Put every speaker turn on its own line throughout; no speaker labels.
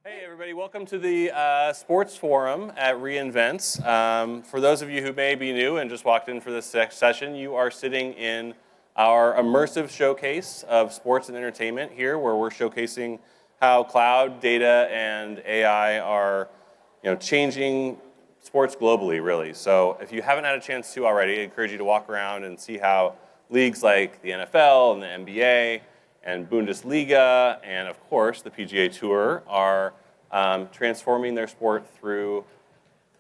Hey everybody, welcome to the Sports Forum at reInvent. For those of you who may be new and just walked in for this session, you are sitting in our immersive showcase of sports and entertainment here, where we're showcasing how cloud, data, and AI are changing sports globally, really. So if you haven't had a chance to already, I encourage you to walk around and see how leagues like the NFL and the NBA and Bundesliga, and of course the PGA Tour are transforming their sport through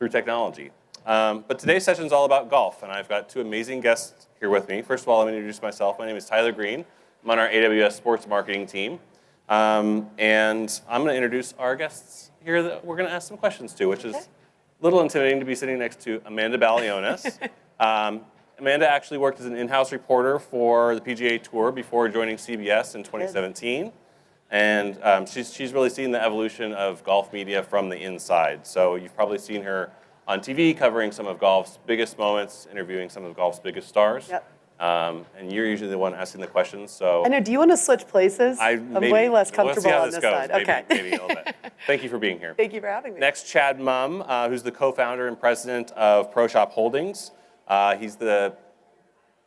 technology. But today's session is all about golf, and I've got two amazing guests here with me. First of all, let me introduce myself. My name is Tyler Green. I'm on our AWS sports marketing team, and I'm going to introduce our guests here that we're going to ask some questions to, which is a little intimidating to be sitting next to Amanda Balionis. Amanda actually worked as an in-house reporter for the PGA Tour before joining CBS in 2017. And she's really seen the evolution of golf media from the inside. So you've probably seen her on TV covering some of golf's biggest moments, interviewing some of golf's biggest stars.
Yep.
And you're usually the one asking the questions. So
I know. Do you want to switch places? I'm way less comfortable on this side.
Okay. Maybe a little bit. Thank you for being here.
Thank you for having me.
Next, Chad Mumm, who's the co-founder and president of Pro Shop Holdings. He's the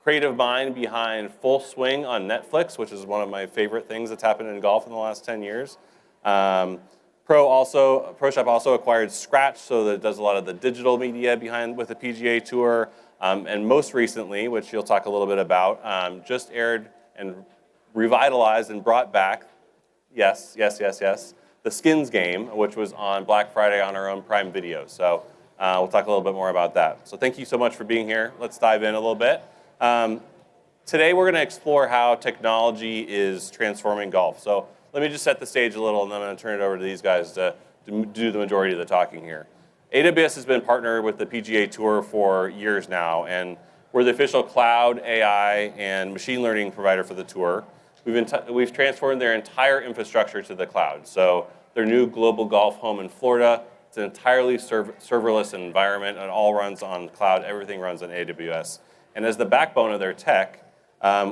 creative mind behind Full Swing on Netflix, which is one of my favorite things that's happened in golf in the last 10 years. Pro Shop also acquired Scratch, so that it does a lot of the digital media behind with the PGA Tour. And most recently, which you'll talk a little bit about, just aired and revitalized and brought back, yes, the Skins game, which was on Black Friday on our own Prime Video. So we'll talk a little bit more about that. So thank you so much for being here. Let's dive in a little bit. Today we're going to explore how technology is transforming golf. So let me just set the stage a little, and then I'm going to turn it over to these guys to do the majority of the talking here. AWS has been partnered with the PGA Tour for years now, and we're the official cloud, AI, and machine learning provider for the tour. We've transformed their entire infrastructure to the cloud. So their new global golf home in Florida, it's an entirely serverless environment. It all runs on cloud. Everything runs on AWS. And as the backbone of their tech,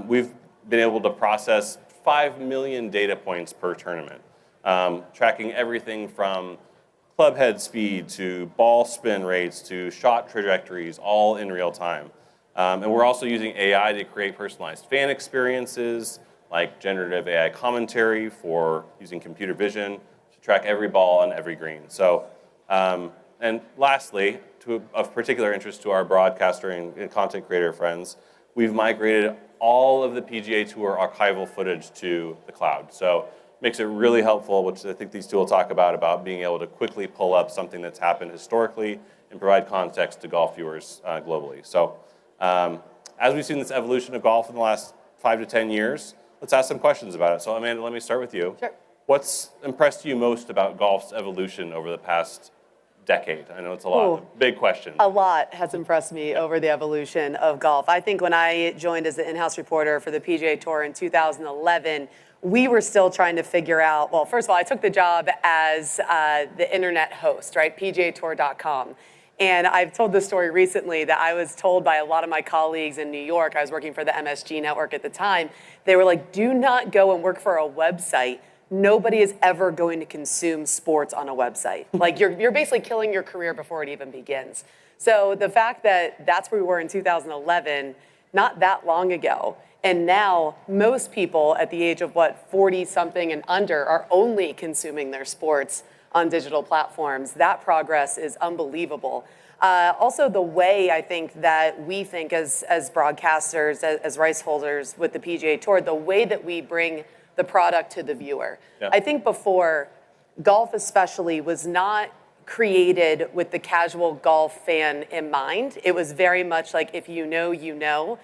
we've been able to process 5 million data points per tournament, tracking everything from club head speed to ball spin rates to shot trajectories, all in real time. And we're also using AI to create personalized fan experiences, like generative AI commentary for using computer vision to track every ball on every green. So, and lastly, of particular interest to our broadcaster and content creator friends, we've migrated all of the PGA Tour archival footage to the cloud. So it makes it really helpful, which I think these two will talk about being able to quickly pull up something that's happened historically and provide context to golf viewers globally. So as we've seen this evolution of golf in the last 5 to 10 years, let's ask some questions about it. So Amanda, let me start with you.
Sure.
What's impressed you most about golf's evolution over the past decade? I know it's a lot. Big question.
A lot has impressed me over the evolution of golf. I think when I joined as the in-house reporter for the PGA Tour in 2011, we were still trying to figure out, well, first of all, I took the job as the internet host, right, PGATour.com. And I've told this story recently that I was told by a lot of my colleagues in New York, I was working for the MSG network at the time, they were like, do not go and work for a website. Nobody is ever going to consume sports on a website. Like you're basically killing your career before it even begins. So the fact that that's where we were in 2011, not that long ago, and now most people at the age of 40 something and under are only consuming their sports on digital platforms. That progress is unbelievable. Also the way I think that we think as broadcasters, as rights holders with the PGA Tour, the way that we bring the product to the viewer. Yeah. I think before, golf especially was not created with the casual golf fan in mind. It was very much like, if you know, you know.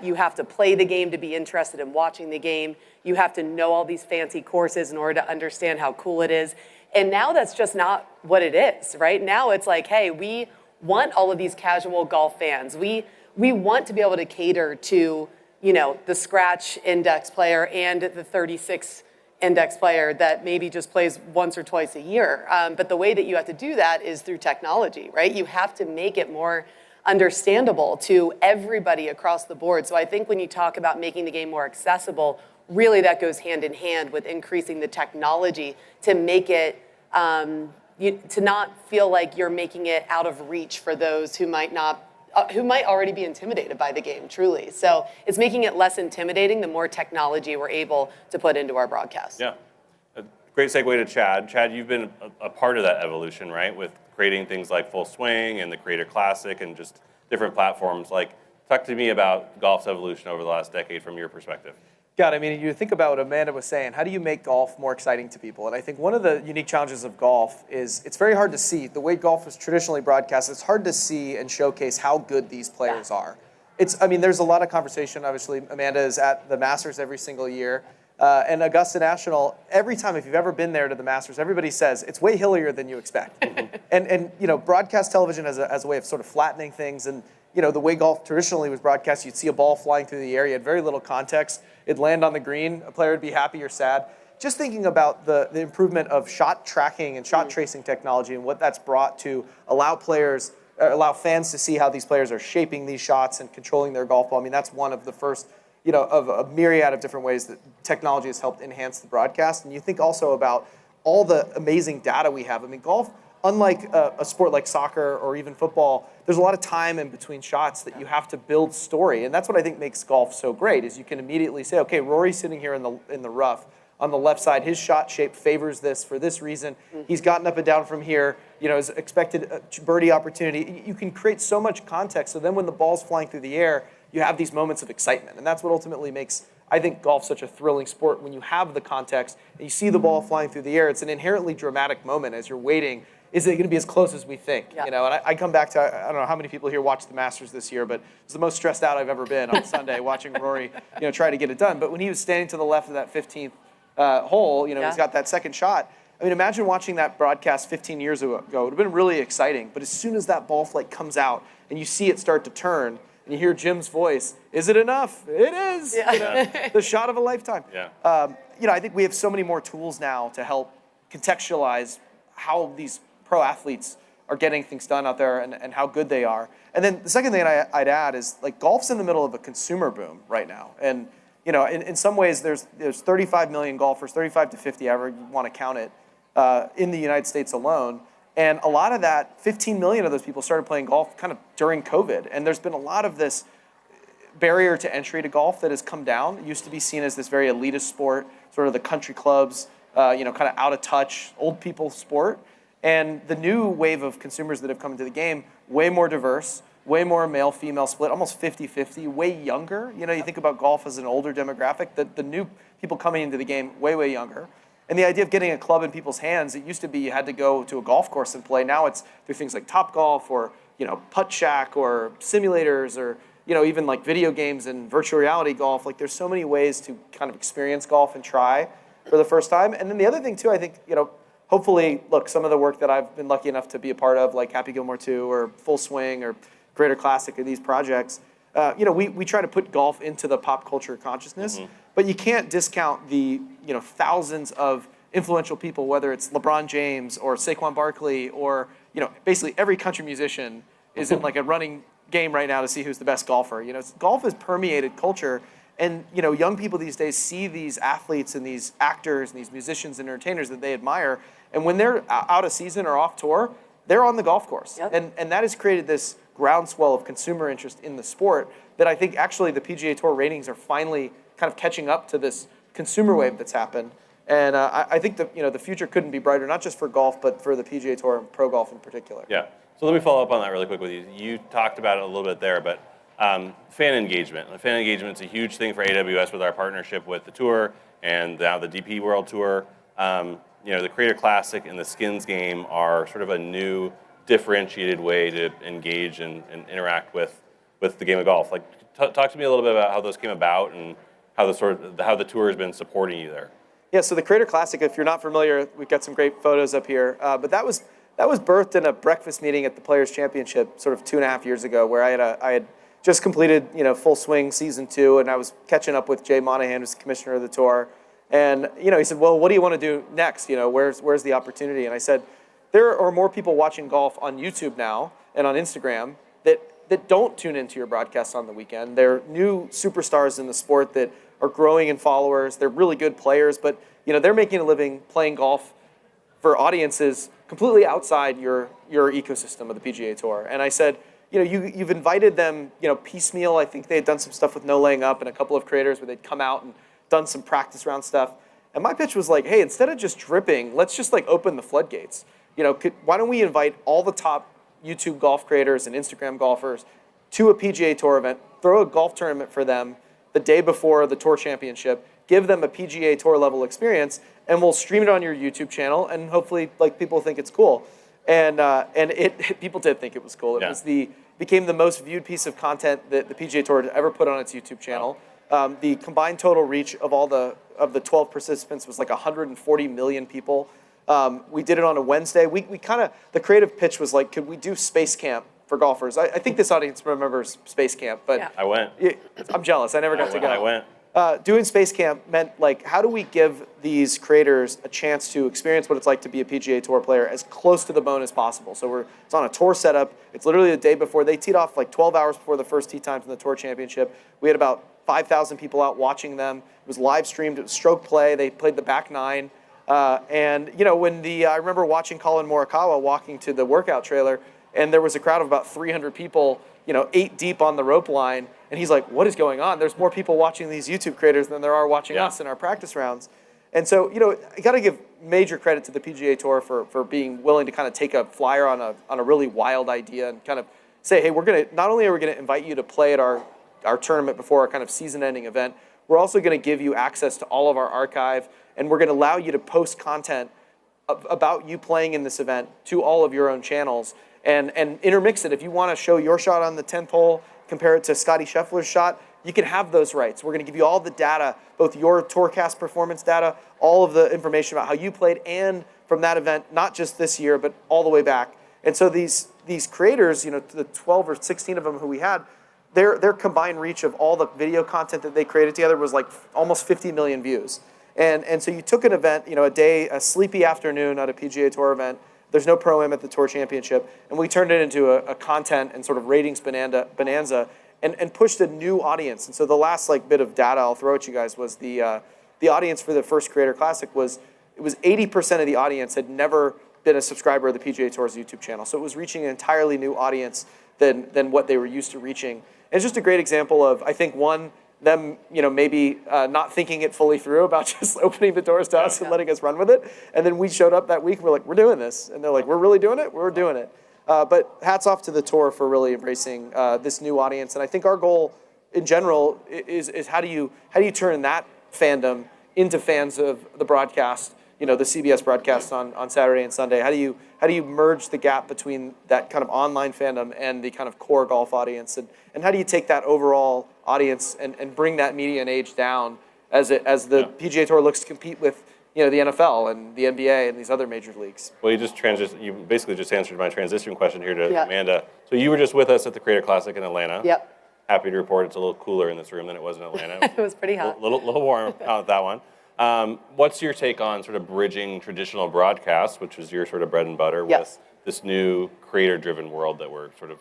You have to play the game to be interested in watching the game. You have to know all these fancy courses in order to understand how cool it is. And now that's just not what it is, right? Now it's like, hey, we want all of these casual golf fans. We want to be able to cater to the Scratch index player and the 36 index player that maybe just plays once or twice a year. But the way that you have to do that is through technology, right? You have to make it more understandable to everybody across the board. So I think when you talk about making the game more accessible, really that goes hand in hand with increasing the technology to make it to not feel like you're making it out of reach for those who might not, who might already be intimidated by the game, truly. So it's making it less intimidating the more technology we're able to put into our broadcast.
Yeah. A great segue to Chad. Chad, you've been a part of that evolution, right? With creating things like Full Swing and the Creator Classic and just different platforms. Like, talk to me about golf's evolution over the last decade from your perspective.
God, I mean, you think about what Amanda was saying. How do you make golf more exciting to people? And I think one of the unique challenges of golf is it's very hard to see. The way golf is traditionally broadcast, it's hard to see and showcase how good these players are. I mean, there's a lot of conversation. Obviously, Amanda is at the Masters every single year. And Augusta National, every time, if you've ever been there to the Masters, everybody says it's way hillier than you expect. And you know, broadcast television has a way of sort of flattening things. And you know, the way golf traditionally was broadcast, you'd see a ball flying through the air. You had very little context. It'd land on the green. A player would be happy or sad. Just thinking about the improvement of shot tracking and shot tracing technology and what that's brought to allow fans to see how these players are shaping these shots and controlling their golf ball. I mean, that's one of the first, you know, of a myriad of different ways that technology has helped enhance the broadcast. And you think also about all the amazing data we have. I mean, golf, unlike a sport like soccer or even football, there's a lot of time in between shots that you have to build story. And that's what I think makes golf so great, is you can immediately say, okay, Rory's sitting here in the rough on the left side. His shot shape favors this for this reason. He's gotten up and down from here, you know, is expected birdie opportunity. You can create so much context. So then when the ball's flying through the air, you have these moments of excitement. And that's what ultimately makes, I think, golf such a thrilling sport. When you have the context and you see the ball flying through the air, it's an inherently dramatic moment as you're waiting. Is it going to be as close as we think?
Yeah.
You know, and I come back to, I don't know how many people here watched the Masters this year, but it's the most stressed out I've ever been on Sunday watching Rory, you know, try to get it done. But when he was standing to the left of that 15th hole, you know, he's got that second shot. I mean, imagine watching that broadcast 15 years ago. It would have been really exciting. But as soon as that ball flight comes out and you see it start to turn and you hear Jim's voice, is it enough? It is.
Yeah.
You know, the shot of a lifetime.
Yeah.
You know, I think we have so many more tools now to help contextualize how these pro athletes are getting things done out there and how good they are. And then the second thing I'd add is, like, golf's in the middle of a consumer boom right now. And, you know, in some ways there's 35 million golfers, 35 to 50, however you want to count it, in the United States alone. And a lot of that, 15 million of those people started playing golf kind of during COVID. And there's been a lot of this barrier to entry to golf that has come down. It used to be seen as this very elitist sport, sort of the country clubs, you know, kind of out of touch, old people sport. And the new wave of consumers that have come into the game, way more diverse, way more male-female split, almost 50-50, way younger. You know, you think about golf as an older demographic, the new people coming into the game, way, way younger. And the idea of getting a club in people's hands, it used to be you had to go to a golf course and play. Now it's through things like Topgolf or, you know, Putt Shack or simulators or, you know, even like video games and virtual reality golf. Like, there's so many ways to kind of experience golf and try for the first time. And then the other thing too, I think, you know, hopefully, look, some of the work that I've been lucky enough to be a part of, like Happy Gilmore 2 or Full Swing or Creator Classic or these projects, you know, we try to put golf into the pop culture consciousness, but you can't discount the, you know, thousands of influential people, whether it's LeBron James or Saquon Barkley or, you know, basically every country musician is in like a running game right now to see who's the best golfer. You know, golf has permeated culture. And, you know, young people these days see these athletes and these actors and these musicians and entertainers that they admire. And when they're out of season or off tour, they're on the golf course.
Yep.
And that has created this groundswell of consumer interest in the sport that I think actually the PGA Tour ratings are finally kind of catching up to this consumer wave that's happened. And I think that, you know, the future couldn't be brighter, not just for golf, but for the PGA Tour and pro golf in particular.
Yeah. So let me follow up on that really quick with you. You talked about it a little bit there, but fan engagement. Fan engagement is a huge thing for AWS with our partnership with the Tour and now the DP World Tour. You know, the Creator Classic and the Skins game are sort of a new, differentiated way to engage and interact with the game of golf. Like, talk to me a little bit about how those came about and how the Tour has been supporting you there.
Yeah, so the Creator Classic, if you're not familiar, we've got some great photos up here. But that was birthed in a breakfast meeting at the Players Championship sort of 2.5 years ago, where I had just completed, you know, Full Swing season 2, and I was catching up with Jay Monahan, who's the commissioner of the tour. And, you know, he said, well, what do you want to do next? You know, where's the opportunity? And I said, there are more people watching golf on YouTube now and on Instagram that don't tune into your broadcasts on the weekend. They're new superstars in the sport that are growing in followers. They're really good players, but, you know, they're making a living playing golf for audiences completely outside your ecosystem of the PGA Tour. And I said, you've invited them, piecemeal. I think they had done some stuff with No Laying Up and a couple of creators where they'd come out and done some practice round stuff. And my pitch was like, hey, instead of just dripping, let's just like open the floodgates. Why don't we invite all the top YouTube golf creators and Instagram golfers to a PGA Tour event, throw a golf tournament for them the day before the Tour Championship, give them a PGA Tour level experience, and we'll stream it on your YouTube channel, and hopefully like people think it's cool. And people did think it was cool. It became the most viewed piece of content that the PGA Tour had ever put on its YouTube channel. The combined total reach of all the 12 participants was like 140 million people. We did it on a Wednesday. The creative pitch was like, could we do Space Camp for golfers? I think this audience remembers Space Camp, but
I went.
I'm jealous. I never got to go.
I went.
Doing Space Camp meant like, how do we give these creators a chance to experience what it's like to be a PGA Tour player as close to the bone as possible? So it's on a tour setup. It's literally the day before. They teed off like 12 hours before the first tee times in the Tour Championship. We had about 5,000 people out watching them. It was live streamed. It was stroke play. They played the back nine. And I remember watching Colin Morikawa walking to the workout trailer, and there was a crowd of about 300 people, 8 deep on the rope line. And he's like, what is going on? There's more people watching these YouTube creators than there are watching us in our practice rounds. And so, I got to give major credit to the PGA Tour for being willing to kind of take a flyer on a really wild idea and kind of say, hey, not only are we going to invite you to play at our tournament before our kind of season-ending event, we're also going to give you access to all of our archive, and we're going to allow you to post content about you playing in this event to all of your own channels and intermix it. If you want to show your shot on the 10th hole, compare it to Scottie Scheffler's shot, you can have those rights. We're going to give you all the data, both your Tourcast performance data, all of the information about how you played, and from that event, not just this year, but all the way back. And so these creators, the 12 or 16 of them who we had, their combined reach of all the video content that they created together was like almost 50 million views. And so you took an event, a sleepy afternoon at a PGA Tour event. There's no Pro-Am at the Tour Championship. And we turned it into a content and sort of ratings bonanza and pushed a new audience. And so the last bit of data I'll throw at you guys was the audience for the first Creator Classic was 80% of the audience had never been a subscriber of the PGA Tour's YouTube channel. So it was reaching an entirely new audience than what they were used to reaching. And it's just a great example of, I think, them, maybe not thinking it fully through about just opening the doors to us and letting us run with it. And then we showed up that week and we're like, we're doing this. And they're like, we're really doing it? We're doing it. But hats off to the tour for really embracing this new audience. And I think our goal in general is how do you turn that fandom into fans of the broadcast, the CBS broadcast on Saturday and Sunday? How do you merge the gap between that kind of online fandom and the kind of core golf audience? And how do you take that overall audience and bring that median age down as the PGA Tour looks to compete with the NFL and the NBA and these other major leagues?
Well, you basically just answered my transition question here to Amanda. So you were just with us at the Creator Classic in Atlanta.
Yep.
Happy to report it's a little cooler in this room than it was in Atlanta.
It was pretty hot.
A little warm on that one. What's your take on sort of bridging traditional broadcasts, which is your sort of bread and butter, with this new creator-driven world that we're sort of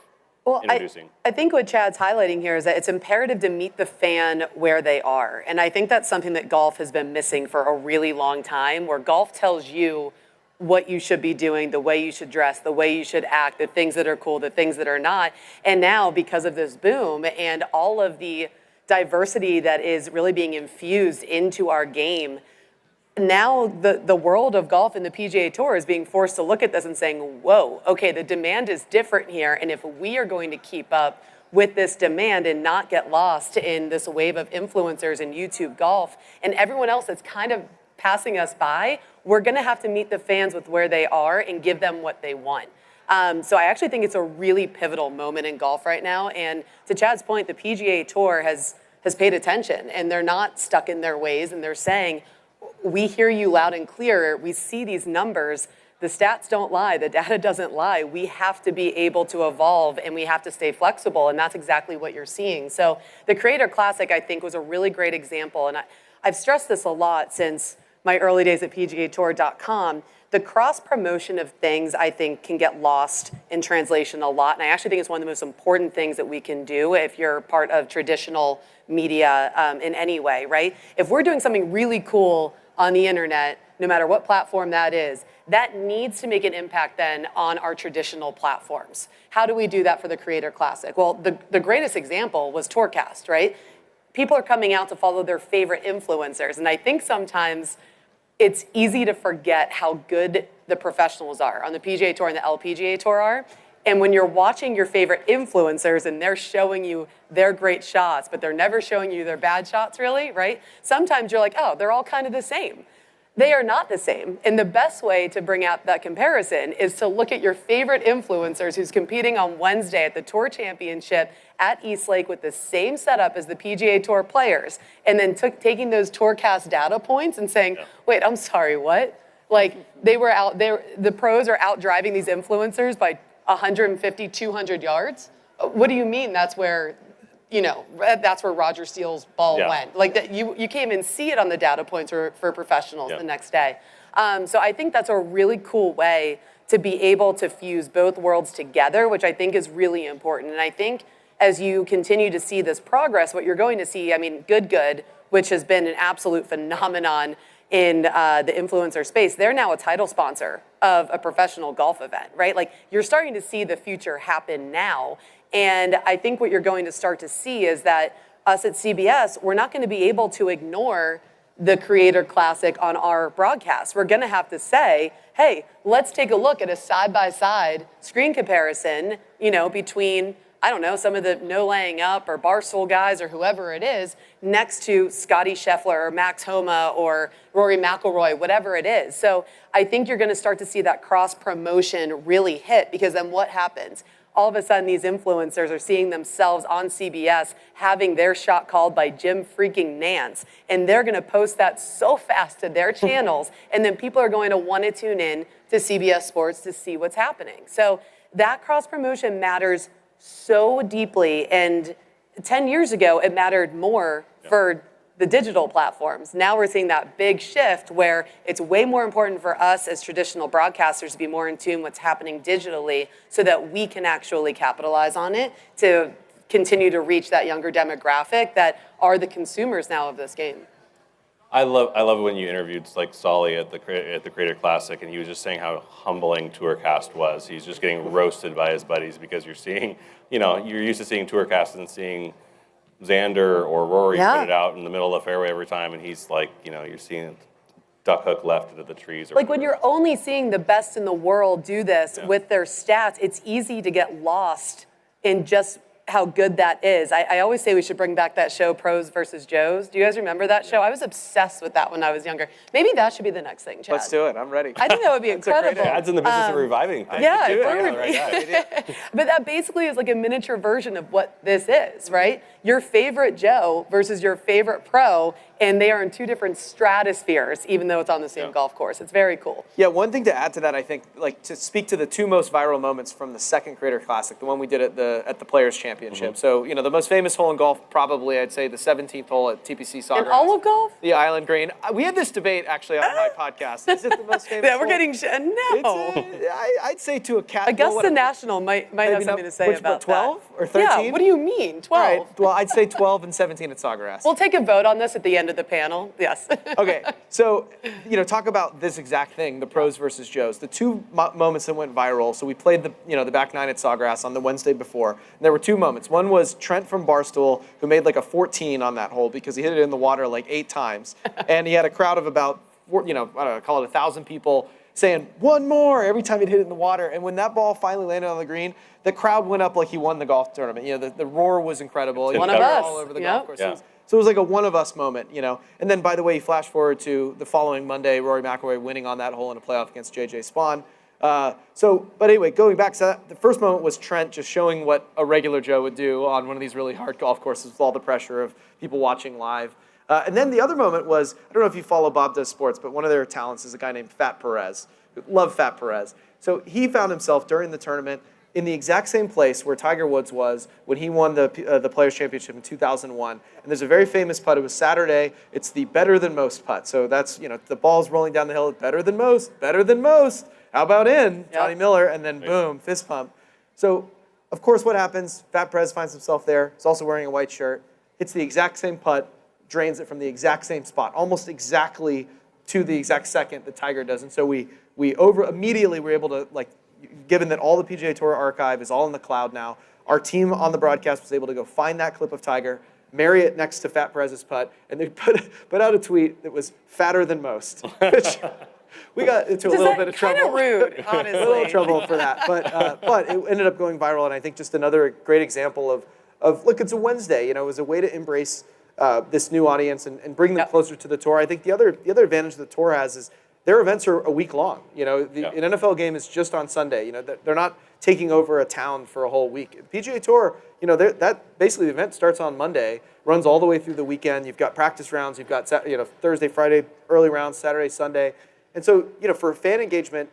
introducing?
I think what Chad's highlighting here is that it's imperative to meet the fan where they are. And I think that's something that golf has been missing for a really long time, where golf tells you what you should be doing, the way you should dress, the way you should act, the things that are cool, the things that are not. And now, because of this boom and all of the diversity that is really being infused into our game, now the world of golf and the PGA Tour is being forced to look at this and saying, whoa, okay, the demand is different here. And if we are going to keep up with this demand and not get lost in this wave of influencers in YouTube golf and everyone else that's kind of passing us by, we're going to have to meet the fans with where they are and give them what they want. So I actually think it's a really pivotal moment in golf right now. And to Chad's point, the PGA Tour has paid attention, and they're not stuck in their ways, and they're saying, we hear you loud and clear. We see these numbers. The stats don't lie. The data doesn't lie. We have to be able to evolve, and we have to stay flexible, and that's exactly what you're seeing. So the Creator Classic, I think, was a really great example, and I've stressed this a lot since my early days at PGATour.com. The cross-promotion of things, I think, can get lost in translation a lot, and I actually think it's one of the most important things that we can do if you're part of traditional media in any way, right? If we're doing something really cool on the internet, no matter what platform that is, that needs to make an impact then on our traditional platforms. How do we do that for the Creator Classic? Well, the greatest example was Tourcast, right? People are coming out to follow their favorite influencers, and I think sometimes it's easy to forget how good the professionals are on the PGA Tour and the LPGA Tour are. And when you're watching your favorite influencers and they're showing you their great shots, but they're never showing you their bad shots really, right? Sometimes you're like, oh, they're all kind of the same. They are not the same. And the best way to bring out that comparison is to look at your favorite influencers who's competing on Wednesday at the Tour Championship at Eastlake with the same setup as the PGA Tour players, and then taking those Tourcast data points and saying, wait, I'm sorry, what? Like, the pros are out driving these influencers by 150, 200 yards? What do you mean that's where Roger Steele's ball went? Like, that you can't even see it on the data points for professionals the next day. So I think that's a really cool way to be able to fuse both worlds together, which I think is really important. And I think as you continue to see this progress, what you're going to see, I mean, Good, which has been an absolute phenomenon in the influencer space, they're now a title sponsor of a professional golf event, right? Like, you're starting to see the future happen now. And I think what you're going to start to see is that us at CBS, we're not going to be able to ignore the Creator Classic on our broadcast. We're going to have to say, hey, let's take a look at a side-by-side screen comparison, between, I don't know, some of the No Laying Up or Barstool guys or whoever it is next to Scotty Scheffler or Max Homa or Rory McIlroy, whatever it is. So I think you're going to start to see that cross-promotion really hit, because then what happens? All of a sudden, these influencers are seeing themselves on CBS having their shot called by Jim freaking Nance, and they're going to post that so fast to their channels, and then people are going to want to tune in to CBS Sports to see what's happening. So that cross-promotion matters so deeply, and 10 years ago, it mattered more for the digital platforms. Now we're seeing that big shift where it's way more important for us as traditional broadcasters to be more in tune what's happening digitally so that we can actually capitalize on it to continue to reach that younger demographic that are the consumers now of this game.
I love when you interviewed like Solly at the Creator Classic, and he was just saying how humbling Tourcast was. He's just getting roasted by his buddies because you're seeing, you're used to seeing Tourcast and seeing Xander or Rory put it out in the middle of the fairway every time, and he's like, you're seeing it duck hook left into the trees. Or
like when you're only seeing the best in the world do this with their stats, it's easy to get lost in just how good that is. I always say we should bring back that show, Pros versus Joes. Do you guys remember that show? I was obsessed with that when I was younger. Maybe that should be the next thing, Chad.
Let's do it. I'm ready.
I think that would be incredible.
Chad's in the business of reviving things.
But that basically is like a miniature version of what this is, right? Your favorite Joe versus your favorite pro, and they are in two different stratospheres, even though it's on the same golf course. It's very cool.
Yeah, one thing to add to that, I think, like to speak to the two most viral moments from the second Creator Classic, the one we did at the Players Championship. So, the most famous hole in golf, probably, I'd say the 17th hole at TPC Sawgrass.
In all of golf?
The Island Green. We had this debate, actually, on my podcast. Is it the most famous hole?
We're getting, no.
I'd say to a cat.
Augusta National might have something to say about
12
that.
or 13?
Yeah, what do you mean, 12?
All right, well, I'd say 12 and 17 at Sawgrass.
We'll take a vote on this at the end of the panel, yes.
Okay, so, talk about this exact thing, the pros versus Joes. The two moments that went viral, so we played the back nine at Sawgrass on the Wednesday before, and there were two moments. One was Trent from Barstool, who made like a 14 on that hole because he hit it in the water like 8 times, and he had a crowd of about, I don't know, call it 1,000 people saying, one more, every time he'd hit it in the water. And when that ball finally landed on the green, the crowd went up like he won the golf tournament. The roar was incredible.
One of us.
All over the golf course.
Yeah.
So it was like a one of us moment, And then, by the way, you flash forward to the following Monday, Rory McIlroy winning on that hole in a playoff against J.J. Spawn. But anyway, going back, so the first moment was Trent just showing what a regular Joe would do on one of these really hard golf courses with all the pressure of people watching live. And then the other moment was, I don't know if you follow Bob Does Sports, but one of their talents is a guy named Fat Perez. Love Fat Perez. So he found himself during the tournament in the exact same place where Tiger Woods was when he won the Players' Championship in 2001. And there's a very famous putt. It was Saturday. It's the better than most putt. So that's, the ball's rolling down the hill. Better than most. Better than most. How about in? Johnny Miller. And then boom, fist pump. So, of course, what happens? Fat Perez finds himself there. He's also wearing a white shirt. Hits the exact same putt. Drains it from the exact same spot. Almost exactly to the exact second that Tiger does. And so we immediately were able to, like, given that all the PGA Tour archive is all in the cloud now, our team on the broadcast was able to go find that clip of Tiger, marry it next to Fat Perez's putt, and they put out a tweet that was fatter than most. Which we got into a little bit of trouble.
Kind of rude, honestly.
A little trouble for that, but it ended up going viral, and I think just another great example of look, it's a Wednesday. You know, it was a way to embrace this new audience and bring them closer to the tour. I think the other advantage the tour has is their events are a week long. You know, an NFL game is just on Sunday. You know, they're not taking over a town for a whole week. The PGA Tour, you know, that basically the event starts on Monday, runs all the way through the weekend. You've got practice rounds, you've got Thursday, Friday early rounds, Saturday, Sunday, and so for fan engagement,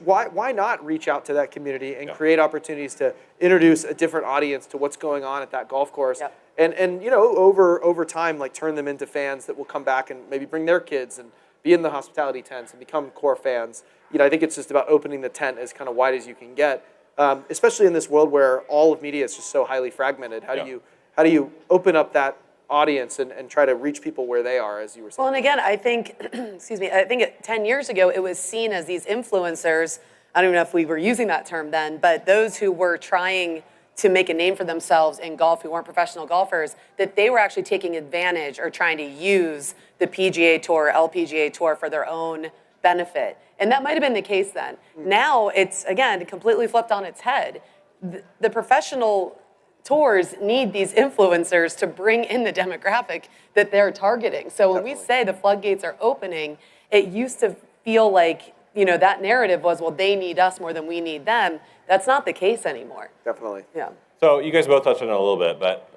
why not reach out to that community and create opportunities to introduce a different audience to what's going on at that golf course, and over time, like, turn them into fans that will come back and maybe bring their kids and be in the hospitality tents and become core fans. I think it's just about opening the tent as kind of wide as you can get, especially in this world where all of media is just so highly fragmented. How do you open up that audience and try to reach people where they are, as you were saying?
Well, and again, I think, I think 10 years ago, it was seen as these influencers, I don't know if we were using that term then, but those who were trying to make a name for themselves in golf, who weren't professional golfers, that they were actually taking advantage or trying to use the PGA Tour, LPGA Tour for their own benefit. And that might have been the case then. Now it's, again, completely flipped on its head. The professional tours need these influencers to bring in the demographic that they're targeting. So when we say the floodgates are opening, it used to feel like, that narrative was, well, they need us more than we need them. That's not the case anymore.
Definitely.
Yeah.
So you guys both touched on it a little bit, but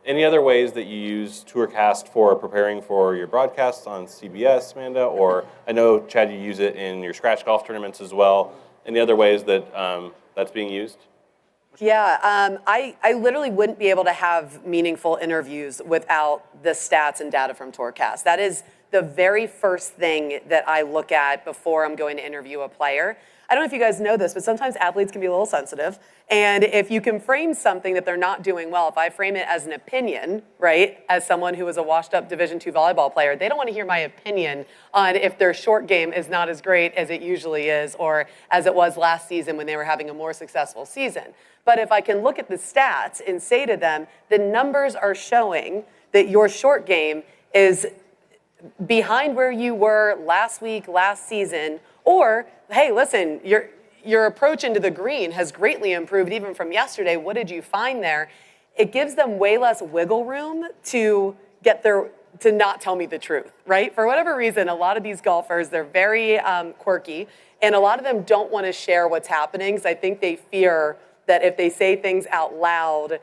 any other ways that you use TourCast for preparing for your broadcasts on CBS, Amanda? Or I know, Chad, you use it in your scratch golf tournaments as well. Any other ways that that's being used?
Yeah, I literally wouldn't be able to have meaningful interviews without the stats and data from TourCast. That is the very first thing that I look at before I'm going to interview a player. I don't know if you guys know this, but sometimes athletes can be a little sensitive. And if you can frame something that they're not doing well, if I frame it as an opinion, right, as someone who is a washed-up Division II volleyball player, they don't want to hear my opinion on if their short game is not as great as it usually is or as it was last season when they were having a more successful season. But if I can look at the stats and say to them, the numbers are showing that your short game is behind where you were last week, last season, or, hey, listen, your approach into the green has greatly improved even from yesterday. What did you find there? It gives them way less wiggle room to not tell me the truth, right? For whatever reason, a lot of these golfers, they're very quirky, and a lot of them don't want to share what's happening because I think they fear that if they say things out loud,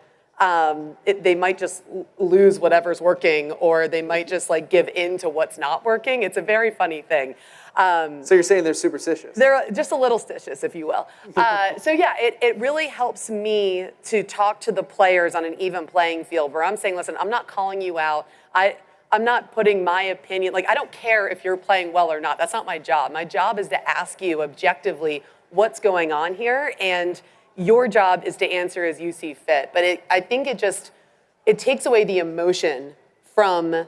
they might just lose whatever's working, or they might just give in to what's not working. It's a very funny thing.
So you're saying they're superstitious?
They're just a little stitious, if you will. So yeah, it really helps me to talk to the players on an even playing field where I'm saying, listen, I'm not calling you out. I'm not putting my opinion, I don't care if you're playing well or not. That's not my job. My job is to ask you objectively what's going on here, and your job is to answer as you see fit. But I think it takes away the emotion from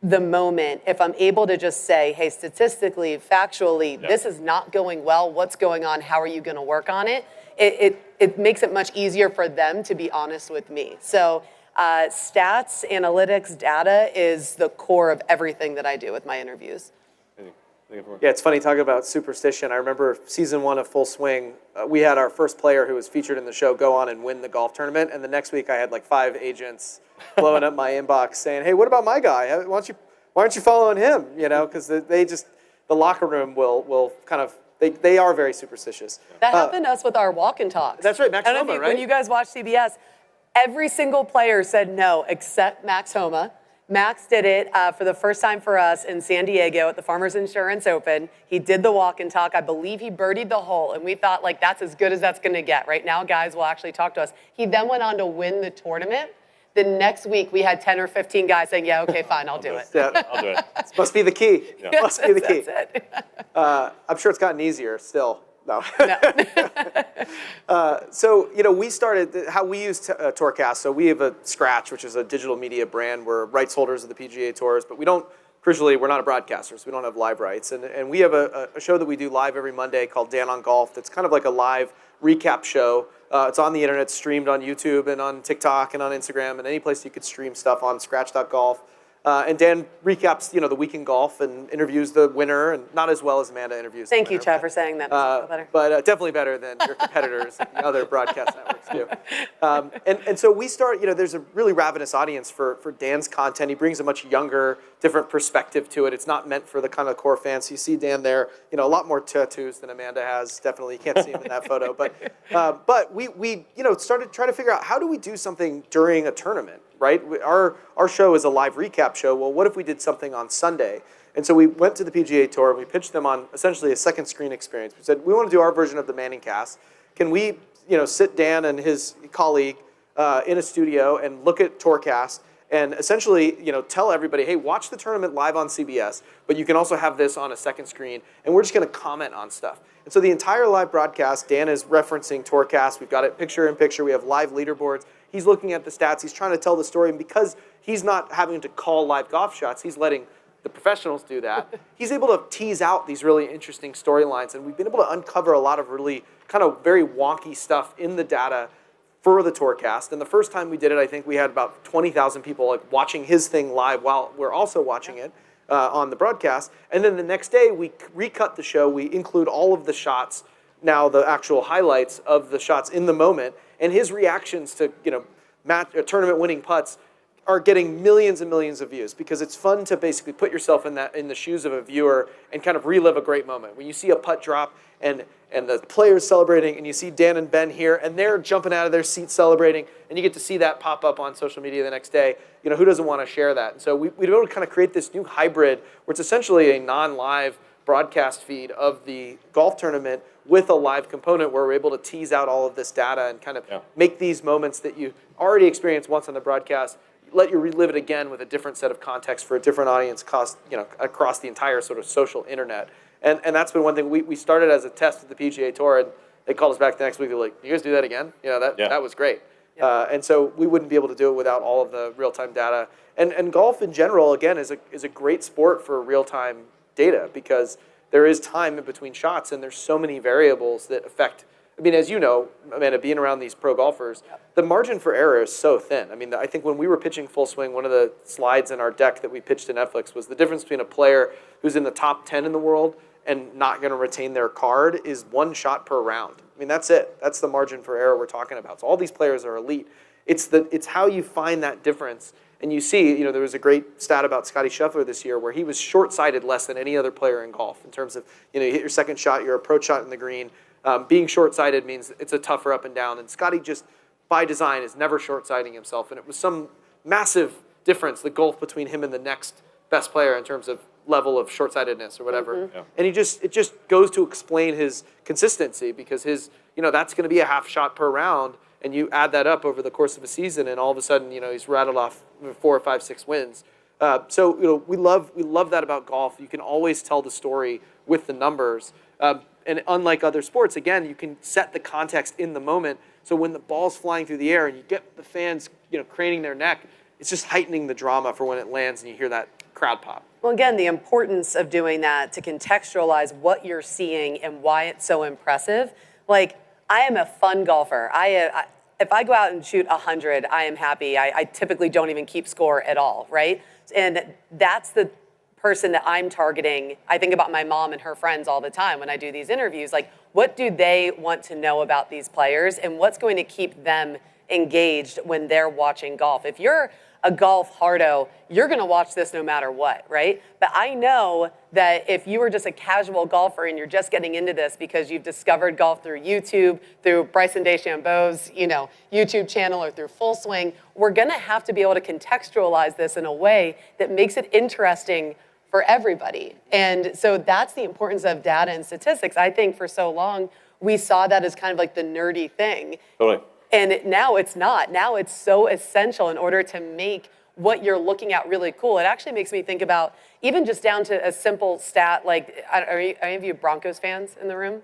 the moment if I'm able to just say, hey, statistically, factually, this is not going well. What's going on? How are you going to work on it? It makes it much easier for them to be honest with me. So stats, analytics, data is the core of everything that I do with my interviews.
Yeah, it's funny talking about superstition. I remember season 1 of Full Swing, we had our first player who was featured in the show go on and win the golf tournament, and the next week I had 5 agents blowing up my inbox saying, hey, what about my guy? Why aren't you following him? Because the locker room will kind of, they are very superstitious.
That happened to us with our walk and talks.
That's right, Max
I don't know
Homa,
if when you guys watch CBS, every single player said no except Max Homa. Max did it for the first time for us in San Diego at the Farmers Insurance Open. He did the walk and talk. I believe he birdied the hole, and we thought, that's as good as that's going to get. Right now, guys will actually talk to us. He then went on to win the tournament. The next week, we had 10 or 15 guys saying, yeah, okay, fine, I'll do it.
Yeah,
I'll do it.
This must be the key.
Yeah.
Must be the key.
That's it.
I'm sure it's gotten easier still. No.
No.
So, we started, how we use TourCast, so we have a Scratch, which is a digital media brand. We're rights holders of the PGA Tours, but we don't crucially, we're not a broadcaster, so we don't have live rights. And we have a show that we do live every Monday called Dan on Golf that's kind of like a live recap show. It's on the internet, streamed on YouTube and on TikTok and on Instagram and any place you could stream stuff on, scratch.golf. And Dan recaps, the week in golf and interviews the winner, and not as well as Amanda interviews
Thank
the winner.
you, Chad, for saying that. Better.
But definitely better than your competitors and the other broadcast networks do. And so we start, there's a really ravenous audience for Dan's content. He brings a much younger, different perspective to it. It's not meant for the kind of core fans. You see Dan there, a lot more tattoos than Amanda has. Definitely, you can't see him in that photo. But we started trying to figure out, how do we do something during a tournament? Right? Our show is a live recap show. Well, what if we did something on Sunday? And so we went to the PGA Tour and we pitched them on essentially a second screen experience. We said, we want to do our version of the Manning cast. Can we, sit Dan and his colleague in a studio and look at Tourcast and essentially, tell everybody, hey, watch the tournament live on CBS, but you can also have this on a second screen, and we're just going to comment on stuff. And so the entire live broadcast, Dan is referencing Tourcast. We've got it picture in picture. We have live leaderboards. He's looking at the stats. He's trying to tell the story. And because he's not having to call live golf shots, he's letting the professionals do that. He's able to tease out these really interesting storylines. And we've been able to uncover a lot of really kind of very wonky stuff in the data for the Tourcast. And the first time we did it, I think we had about 20,000 people watching his thing live while we're also watching it on the broadcast. And then the next day, we recut the show. We include all of the shots, now the actual highlights of the shots in the moment. And his reactions to tournament-winning putts are getting millions and millions of views, because it's fun to basically put yourself in the shoes of a viewer and kind of relive a great moment. When you see a putt drop and the players celebrating, and you see Dan and Ben here, and they're jumping out of their seats celebrating, and you get to see that pop up on social media the next day, who doesn't want to share that? And so we've been able to kind of create this new hybrid where it's essentially a non-live broadcast feed of the golf tournament with a live component where we're able to tease out all of this data and kind of make these moments that you already experienced once on the broadcast, let you relive it again with a different set of context for a different audience across the entire sort of social internet. And that's been one thing. We started as a test at the PGA Tour, and they called us back the next week. They're like, you guys do that again? That was great. And so we wouldn't be able to do it without all of the real-time data. And golf in general, again, is a great sport for real-time data, because there is time in between shots, and there's so many variables that affect. I mean, as you know, Amanda, being around these pro golfers, the margin for error is so thin. I mean, I think when we were pitching Full Swing, one of the slides in our deck that we pitched to Netflix was the difference between a player who's in the top 10 in the world and not going to retain their card is one shot per round. I mean, that's it. That's the margin for error we're talking about. So all these players are elite. It's how you find that difference. And you see, there was a great stat about Scottie Scheffler this year where he was short-sighted less than any other player in golf in terms of, you hit your second shot, your approach shot in the green. Being short-sighted means it's a tougher up and down. And Scottie just, by design, is never short-sighting himself. And it was some massive difference, the gulf between him and the next best player in terms of level of short-sightedness or whatever. Mm-hmm. Yeah. And it just goes to explain his consistency, because that's going to be a half shot per round. And you add that up over the course of a season, and all of a sudden, he's rattled off 4 or 5, 6 wins. So we love that about golf. You can always tell the story with the numbers. And unlike other sports, again, you can set the context in the moment. So when the ball's flying through the air and you get the fans, craning their neck, it's just heightening the drama for when it lands and you hear that crowd pop.
Well, again, the importance of doing that to contextualize what you're seeing and why it's so impressive. Like, I am a fun golfer. If I go out and shoot 100, I am happy. I typically don't even keep score at all, right? And that's the person that I'm targeting. I think about my mom and her friends all the time when I do these interviews. Like, what do they want to know about these players, and what's going to keep them engaged when they're watching golf? If you're a golf hardo, you're going to watch this no matter what, right? But I know that if you are just a casual golfer and you're just getting into this because you've discovered golf through YouTube, through Bryson DeChambeau's, YouTube channel, or through Full Swing, we're going to have to be able to contextualize this in a way that makes it interesting for everybody. And so that's the importance of data and statistics. I think for so long, we saw that as kind of like the nerdy thing.
Totally.
And now it's not. Now it's so essential in order to make what you're looking at really cool. It actually makes me think about even just down to a simple stat like, are any of you Broncos fans in the room?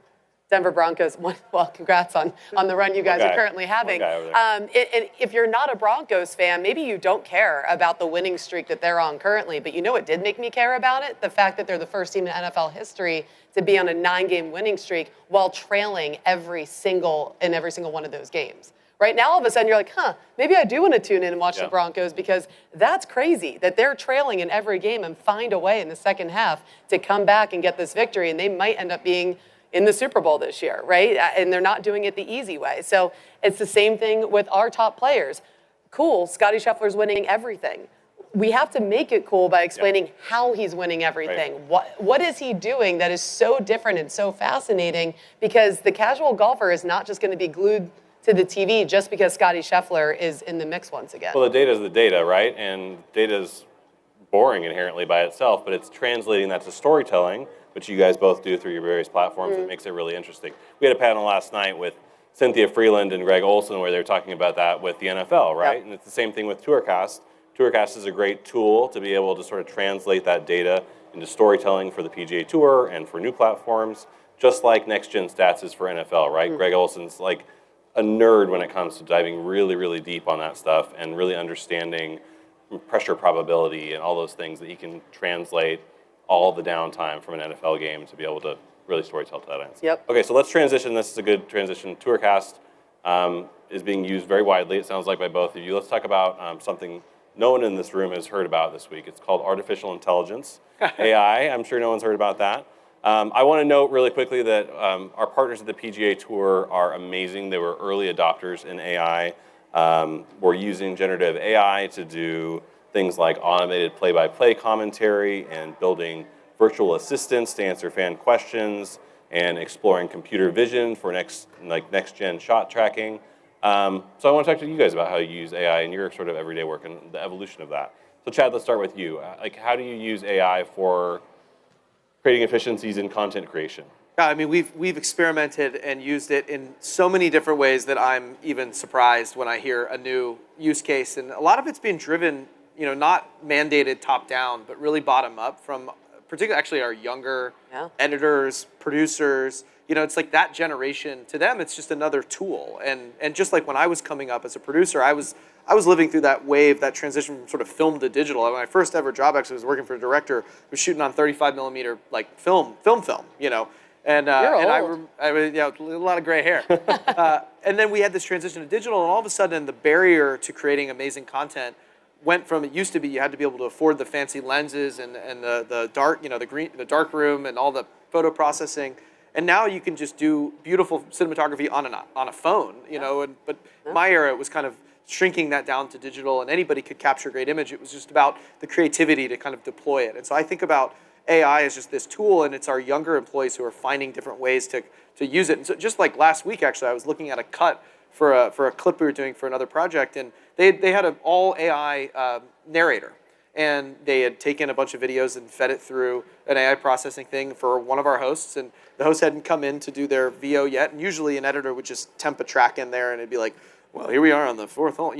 Denver Broncos. Well, congrats on the run you guys
One
are
guy.
currently having.
One guy over there.
And if you're not a Broncos fan, maybe you don't care about the winning streak that they're on currently. But you know what did make me care about it? The fact that they're the first team in NFL history to be on a 9-game winning streak while trailing every single one of those games. Right now, all of a sudden, you're like, maybe I do want to tune in and watch the Broncos, because that's crazy that they're trailing in every game and find a way in the second half to come back and get this victory. And they might end up being in the Super Bowl this year, right? And they're not doing it the easy way. So it's the same thing with our top players. Cool, Scottie Scheffler's winning everything. We have to make it cool by explaining how he's winning everything.
Right.
What is he doing that is so different and so fascinating? Because the casual golfer is not just going to be glued to the TV just because Scottie Scheffler is in the mix once again.
Well, the data is the data, right? And data is boring inherently by itself, but it's translating that to storytelling, which you guys both do through your various platforms. It makes it really interesting. We had a panel last night with Cynthia Freeland and Greg Olson where they were talking about that with the NFL, right?
Yep.
And it's the same thing with TourCast. TourCast is a great tool to be able to sort of translate that data into storytelling for the PGA Tour and for new platforms, just like Next Gen Stats is for NFL, right? Greg Olson's like a nerd when it comes to diving really, really deep on that stuff and really understanding pressure probability and all those things that he can translate all the downtime from an NFL game to be able to really storytell to that end.
Yep.
Okay, so let's transition. This is a good transition. TourCast is being used very widely, it sounds like, by both of you. Let's talk about something no one in this room has heard about this week. It's called artificial intelligence, AI. I'm sure no one's heard about that. I want to note really quickly that our partners at the PGA Tour are amazing. They were early adopters in AI. We're using generative AI to do things like automated play-by-play commentary and building virtual assistants to answer fan questions and exploring computer vision for next-gen shot tracking. So I want to talk to you guys about how you use AI in your sort of everyday work and the evolution of that. So Chad, let's start with you. How do you use AI for creating efficiencies in content creation?
Yeah, I mean, we've experimented and used it in so many different ways that I'm even surprised when I hear a new use case. And a lot of it's being driven, not mandated top down, but really bottom up from particularly actually our younger editors, producers. It's like that generation. To them, it's just another tool. And just like when I was coming up as a producer, I was living through that wave, that transition from sort of film to digital. My first ever job actually was working for a director who was shooting on 35 millimeter like film. And I a lot of gray hair. And then we had this transition to digital, and all of a sudden the barrier to creating amazing content went from, it used to be you had to be able to afford the fancy lenses and the dark, the dark room and all the photo processing. And now you can just do beautiful cinematography on a phone, but my era, it was kind of shrinking that down to digital, and anybody could capture a great image. It was just about the creativity to kind of deploy it. And so I think about AI as just this tool, and it's our younger employees who are finding different ways to use it. And so just like last week, actually, I was looking at a cut for a clip we were doing for another project, and they had an all AI narrator. And they had taken a bunch of videos and fed it through an AI processing thing for one of our hosts, and the host hadn't come in to do their VO yet. And usually an editor would just temp a track in there, and it'd be like, well, here we are on the fourth hole,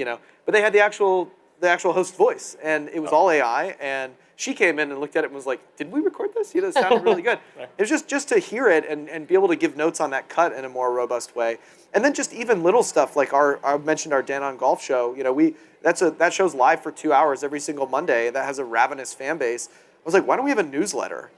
But they had the actual host voice, and it was all AI. And she came in and looked at it and was like, did we record this? It sounded really good. It was just to hear it and be able to give notes on that cut in a more robust way. And then just even little stuff like I mentioned our Dan on Golf show. That show's live for 2 hours every single Monday. That has a ravenous fan base. I was like, why don't we have a newsletter?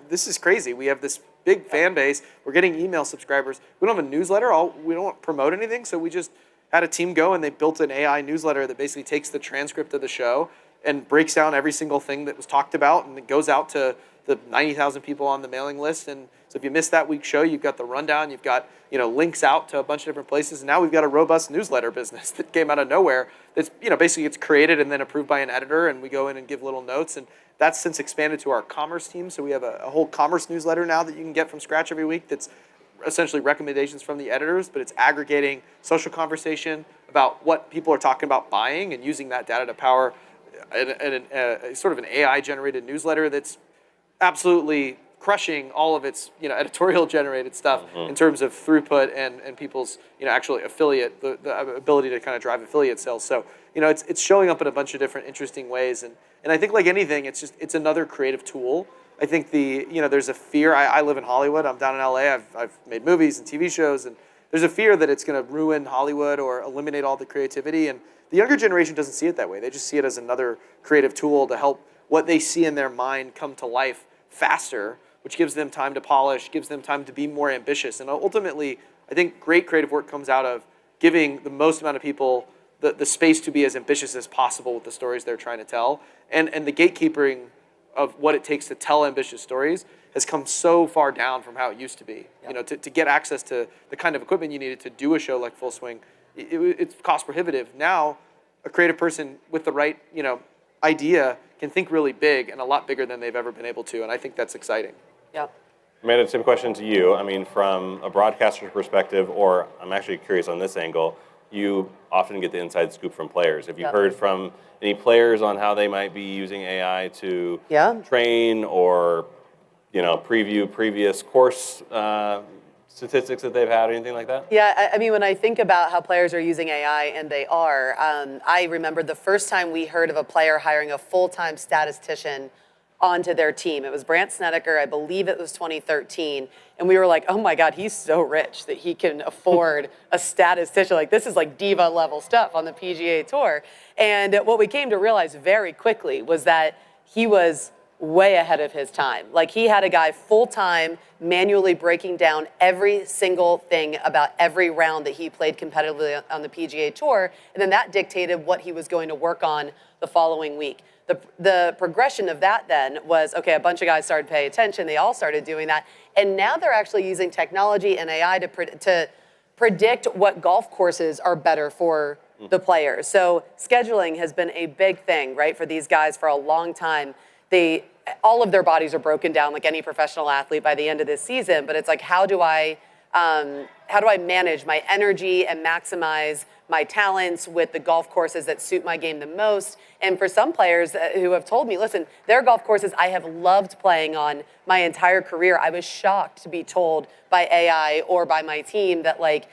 This is crazy. We have this big fan base. We're getting email subscribers. We don't have a newsletter. We don't promote anything. So we just had a team go and they built an AI newsletter that basically takes the transcript of the show and breaks down every single thing that was talked about, and it goes out to the 90,000 people on the mailing list. And so if you missed that week's show, you've got the rundown, you've got links out to a bunch of different places, and now we've got a robust newsletter business that came out of nowhere. That's basically it's created and then approved by an editor, and we go in and give little notes, and that's since expanded to our commerce team. So we have a whole commerce newsletter now that you can get from scratch every week. That's essentially recommendations from the editors, but it's aggregating social conversation about what people are talking about buying and using that data to power sort of an AI-generated newsletter that's absolutely crushing all of its editorial-generated stuff in terms of throughput and people's actually affiliate the ability to kind of drive affiliate sales. So it's showing up in a bunch of different interesting ways, and I think like anything, it's another creative tool I think there's a fear. I live in Hollywood. I'm down in LA. I've made movies and TV shows, and there's a fear that it's going to ruin Hollywood or eliminate all the creativity. And the younger generation doesn't see it that way. They just see it as another creative tool to help what they see in their mind come to life faster, which gives them time to polish, gives them time to be more ambitious. And ultimately, I think great creative work comes out of giving the most amount of people the space to be as ambitious as possible with the stories they're trying to tell. And the gatekeeping of what it takes to tell ambitious stories has come so far down from how it used to be.
Yep.
To get access to the kind of equipment you needed to do a show like Full Swing, it's cost prohibitive. Now, a creative person with the right idea can think really big and a lot bigger than they've ever been able to, and I think that's exciting.
Yeah.
Amanda, same question to you. I mean, from a broadcaster's perspective, or I'm actually curious on this angle, you often get the inside scoop from players. Have you heard from any players on how they might be using AI to train or preview previous course statistics that they've had or anything like that?
Yeah, I mean, when I think about how players are using AI, and they are, I remember the first time we heard of a player hiring a full-time statistician onto their team. It was Brandt Snedeker, I believe it was 2013, and we were like, oh my God, he's so rich that he can afford a statistician. Like, this is like diva level stuff on the PGA Tour. And what we came to realize very quickly was that he was way ahead of his time. Like, he had a guy full-time manually breaking down every single thing about every round that he played competitively on the PGA Tour, and then that dictated what he was going to work on the following week. The progression of that then was, okay, a bunch of guys started paying attention, they all started doing that, and now they're actually using technology and AI to predict what golf courses are better for the players. So scheduling has been a big thing, right, for these guys for a long time. All of their bodies are broken down like any professional athlete by the end of this season, but it's like, how do I manage my energy and maximize my talents with the golf courses that suit my game the most? And for some players who have told me, listen, there are golf courses I have loved playing on my entire career. I was shocked to be told by AI or by my team that, like,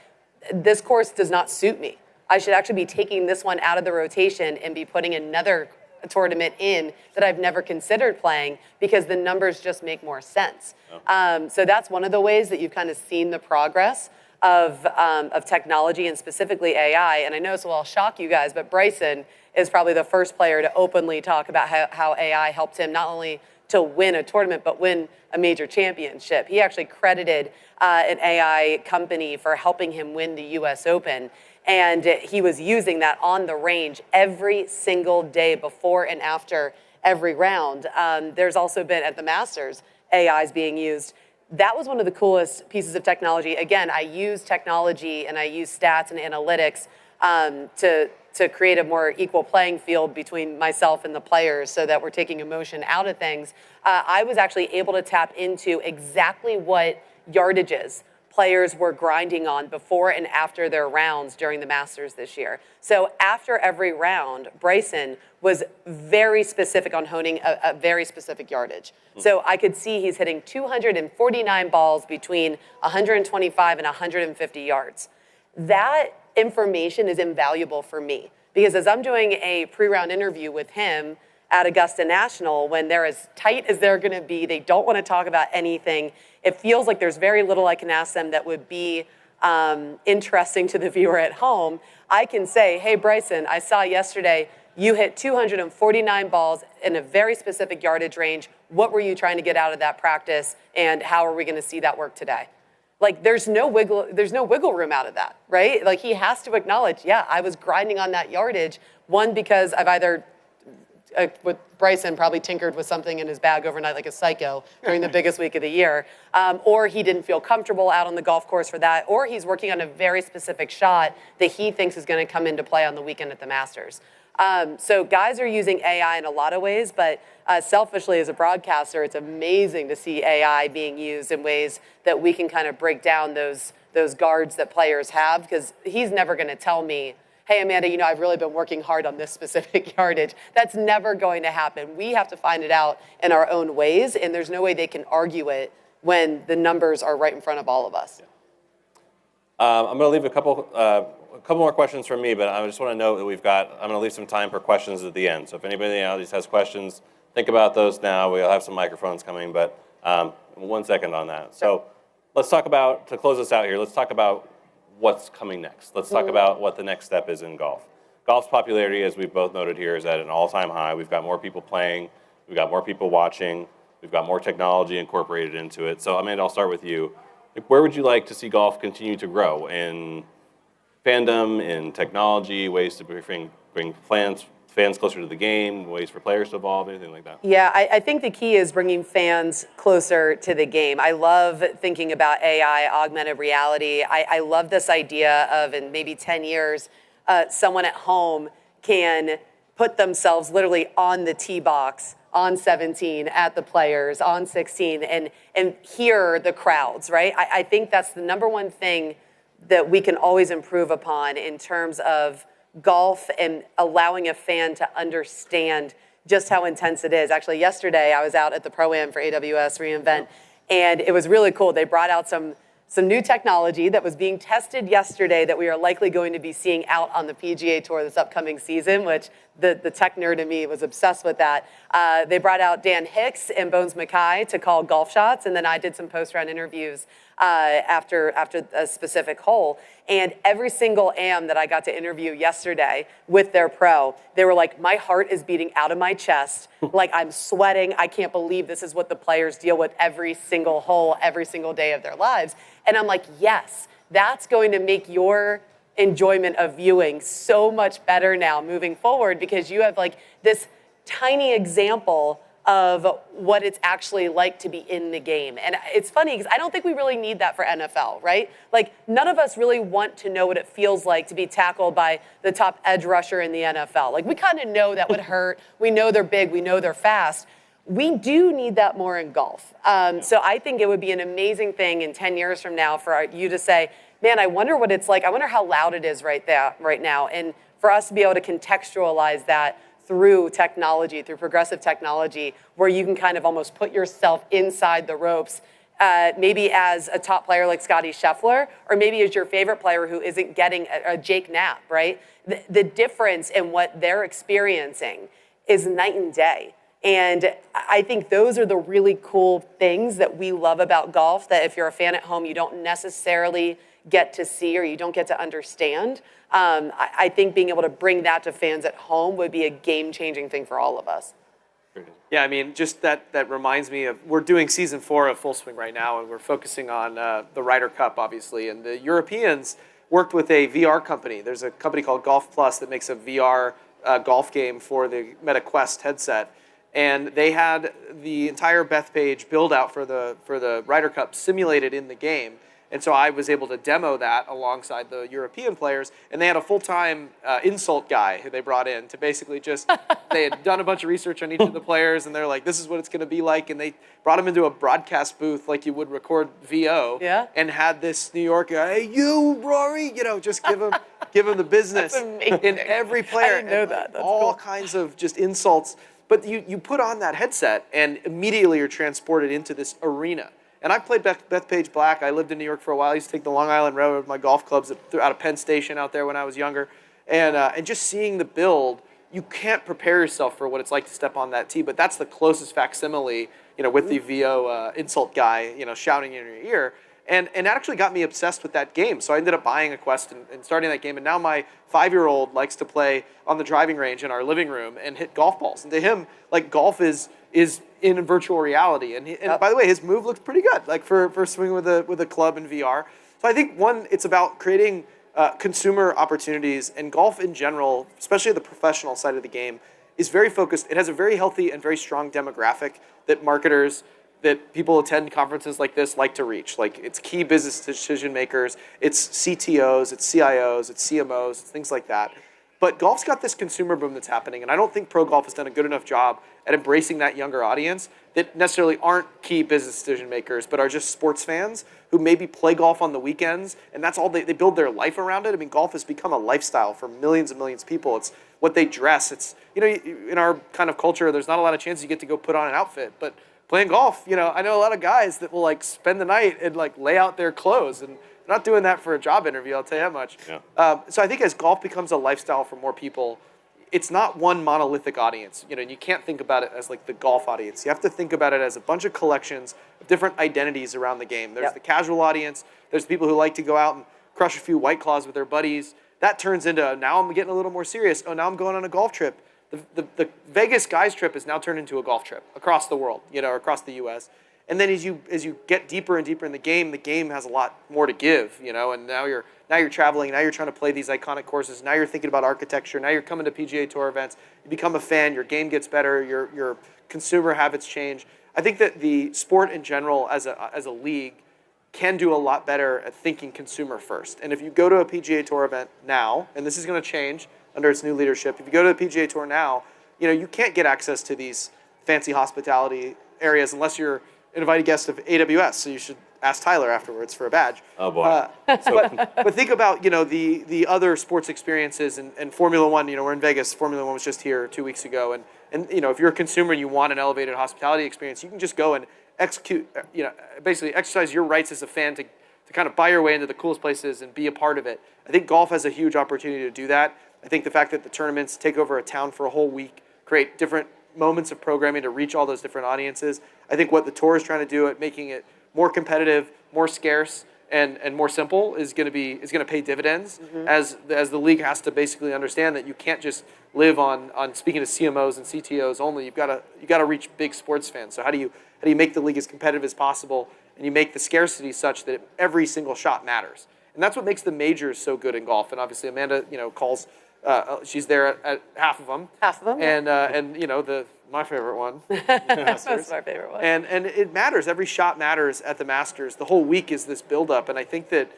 this course does not suit me. I should actually be taking this one out of the rotation and be putting another tournament in that I've never considered playing because the numbers just make more sense. So that's one of the ways that you've kind of seen the progress of technology and specifically AI. And I know this will all shock you guys, but Bryson is probably the first player to openly talk about how AI helped him not only to win a tournament, but win a major championship. He actually credited an AI company for helping him win the US Open. And he was using that on the range every single day before and after every round. There's also been at the Masters, AIs being used. That was one of the coolest pieces of technology. Again, I use technology and I use stats and analytics to create a more equal playing field between myself and the players so that we're taking emotion out of things. I was actually able to tap into exactly what yardages players were grinding on before and after their rounds during the Masters this year. So after every round, Bryson was very specific on honing a very specific yardage. So I could see he's hitting 249 balls between 125 and 150 yards. That information is invaluable for me because as I'm doing a pre-round interview with him at Augusta National, when they're as tight as they're going to be, they don't want to talk about anything. It feels like there's very little I can ask them that would be interesting to the viewer at home. I can say, hey, Bryson, I saw yesterday you hit 249 balls in a very specific yardage range. What were you trying to get out of that practice, and how are we going to see that work today? Like, there's no wiggle room out of that, right? Like, he has to acknowledge, yeah, I was grinding on that yardage. One, because I've either with Bryson probably tinkered with something in his bag overnight like a psycho during the biggest week of the year, or he didn't feel comfortable out on the golf course for that, or he's working on a very specific shot that he thinks is going to come into play on the weekend at the Masters. So guys are using AI in a lot of ways, but selfishly as a broadcaster, it's amazing to see AI being used in ways that we can kind of break down those guards that players have, because he's never going to tell me, hey, Amanda, I've really been working hard on this specific yardage. That's never going to happen. We have to find it out in our own ways, and there's no way they can argue it when the numbers are right in front of all of us.
I'm going to leave a couple more questions from me, but I just want to note that I'm going to leave some time for questions at the end. So if anybody in the audience has questions, think about those now. We'll have some microphones coming, but 1 second on that. So let's talk about, to close us out here, let's talk about what's coming next. Let's talk about what the next step is in golf. Golf's popularity, as we've both noted here, is at an all-time high. We've got more people playing. We've got more people watching. We've got more technology incorporated into it. So Amanda, I'll start with you. Where would you like to see golf continue to grow? In fandom, in technology, ways to bring fans closer to the game, ways for players to evolve, anything like that?
Yeah, I think the key is bringing fans closer to the game. I love thinking about AI, augmented reality. I love this idea of, in maybe 10 years, someone at home can put themselves literally on the tee box, on 17, at the players, on 16, and hear the crowds, right? I think that's the number one thing that we can always improve upon in terms of golf and allowing a fan to understand just how intense it is. Actually, yesterday I was out at the Pro-Am for AWS reInvent, and it was really cool. They brought out some new technology that was being tested yesterday that we are likely going to be seeing out on the PGA Tour this upcoming season, which the tech nerd in me was obsessed with that. They brought out Dan Hicks and Bones Mackay to call golf shots, and then I did some post-round interviews after a specific hole. And every single AM that I got to interview yesterday with their pro, they were like, my heart is beating out of my chest. Like, I'm sweating. I can't believe this is what the players deal with every single hole, every single day of their lives. And I'm like, yes, that's going to make your enjoyment of viewing so much better now moving forward, because you have like this tiny example of what it's actually like to be in the game. And it's funny because I don't think we really need that for NFL, right? Like, none of us really want to know what it feels like to be tackled by the top edge rusher in the NFL. Like, we kind of know that would hurt. We know they're big. We know they're fast. We do need that more in golf. So I think it would be an amazing thing in 10 years from now for you to say, man, I wonder what it's like. I wonder how loud it is right now. And for us to be able to contextualize that through technology, through progressive technology, where you can kind of almost put yourself inside the ropes, maybe as a top player like Scottie Scheffler, or maybe as your favorite player who isn't getting a Jake Knapp, right? The difference in what they're experiencing is night and day. And I think those are the really cool things that we love about golf, that if you're a fan at home, you don't necessarily get to see or you don't get to understand. I think being able to bring that to fans at home would be a game-changing thing for all of us.
Yeah, I mean, just that reminds me of, we're doing season 4 of Full Swing right now, and we're focusing on the Ryder Cup, obviously. And the Europeans worked with a VR company. There's a company called Golf Plus that makes a VR golf game for the Meta Quest headset. And they had the entire Bethpage build out for the Ryder Cup simulated in the game. And so I was able to demo that alongside the European players. And they had a full-time insult guy who they brought in to basically just, they had done a bunch of research on each of the players, and they're like, this is what it's going to be like. And they brought him into a broadcast booth like you would record VO.
Yeah.
And had this New York guy, hey, you, Rory, just give him the business.
That's amazing.
In every player.
I didn't know that. That's
all
cool.
kinds of just insults. But you put on that headset, and immediately you're transported into this arena. And I've played Bethpage Black. I lived in New York for a while. I used to take the Long Island Railroad with my golf clubs out of Penn Station out there when I was younger. And just seeing the build, you can't prepare yourself for what it's like to step on that tee. But that's the closest facsimile, with the VO insult guy, shouting in your ear. And it actually got me obsessed with that game. So I ended up buying a Quest and starting that game. And now my 5-year-old likes to play on the driving range in our living room and hit golf balls. And to him, like, golf is in virtual reality. And by the way, his move looks pretty good, like for swinging with a club in VR. So I think, one, it's about creating consumer opportunities. And golf in general, especially the professional side of the game, is very focused. It has a very healthy and very strong demographic that marketers, that people attend conferences like this like to reach. Like, it's key business decision makers, it's CTOs, it's CIOs, it's CMOs, it's things like that. But golf's got this consumer boom that's happening, and I don't think pro golf has done a good enough job at embracing that younger audience that necessarily aren't key business decision makers, but are just sports fans who maybe play golf on the weekends, and that's all they build their life around it. I mean, golf has become a lifestyle for millions and millions of people. It's what they dress. It's, in our kind of culture, there's not a lot of chances you get to go put on an outfit, but playing golf, I know a lot of guys that will like spend the night and like lay out their clothes, and they're not doing that for a job interview, I'll tell you that much.
Yeah.
So I think as golf becomes a lifestyle for more people, it's not one monolithic audience. You know, and you can't think about it as like the golf audience. You have to think about it as a bunch of collections of different identities around the game. There's the casual audience. There's people who like to go out and crush a few White Claws with their buddies. That turns into, now I'm getting a little more serious. Oh, now I'm going on a golf trip. The Vegas guys trip is now turned into a golf trip across the world, you know, or across the U.S. And then as you get deeper and deeper in the game has a lot more to give, you know. And now you're traveling. Now you're trying to play these iconic courses. Now you're thinking about architecture. Now you're coming to PGA Tour events. You become a fan. Your game gets better. Your consumer habits change. I think that the sport in general, as a league, can do a lot better at thinking consumer first. And if you go to a PGA Tour event now, and this is going to change under its new leadership, if you go to the PGA Tour now, you know, you can't get access to these fancy hospitality areas unless you're an invited guest of AWS. So you should ask Tyler afterwards for a badge.
Oh boy.
But think about, you know, the other sports experiences and Formula One. You know, we're in Vegas. Formula One was just here 2 weeks ago, and you know, if you're a consumer and you want an elevated hospitality experience, you can just go and execute, you know, basically exercise your rights as a fan to kind of buy your way into the coolest places and be a part of it. I think golf has a huge opportunity to do that. I think the fact that the tournaments take over a town for a whole week, create different moments of programming to reach all those different audiences. I think what the tour is trying to do at making it more competitive, more scarce, and more simple is going to pay dividends as the league has to basically understand that you can't just live on speaking to CMOs and CTOs only. You've got to reach big sports fans. So how do you make the league as competitive as possible, and you make the scarcity such that every single shot matters? And that's what makes the majors so good in golf. And obviously Amanda, you know, calls. She's there at half of them.
Half of them.
And you know, my favorite one.
That's my favorite one.
And it matters. Every shot matters at the Masters. The whole week is this build-up, and I think that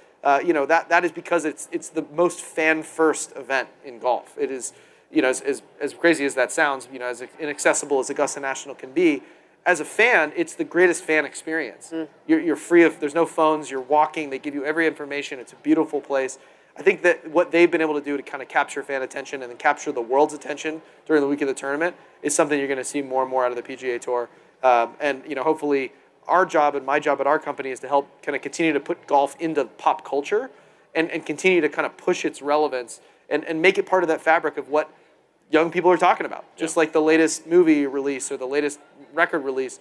you know, that is because it's the most fan-first event in golf. It is, you know, as crazy as that sounds, you know, as inaccessible as Augusta National can be. As a fan, it's the greatest fan experience. You're free of, there's no phones. You're walking. They give you every information. It's a beautiful place. I think that what they've been able to do to kind of capture fan attention and then capture the world's attention during the week of the tournament is something you're going to see more and more out of the PGA Tour. And you know, hopefully, our job and my job at our company is to help kind of continue to put golf into pop culture and continue to kind of push its relevance and make it part of that fabric of what young people are talking about. Just like the latest movie release or the latest record release,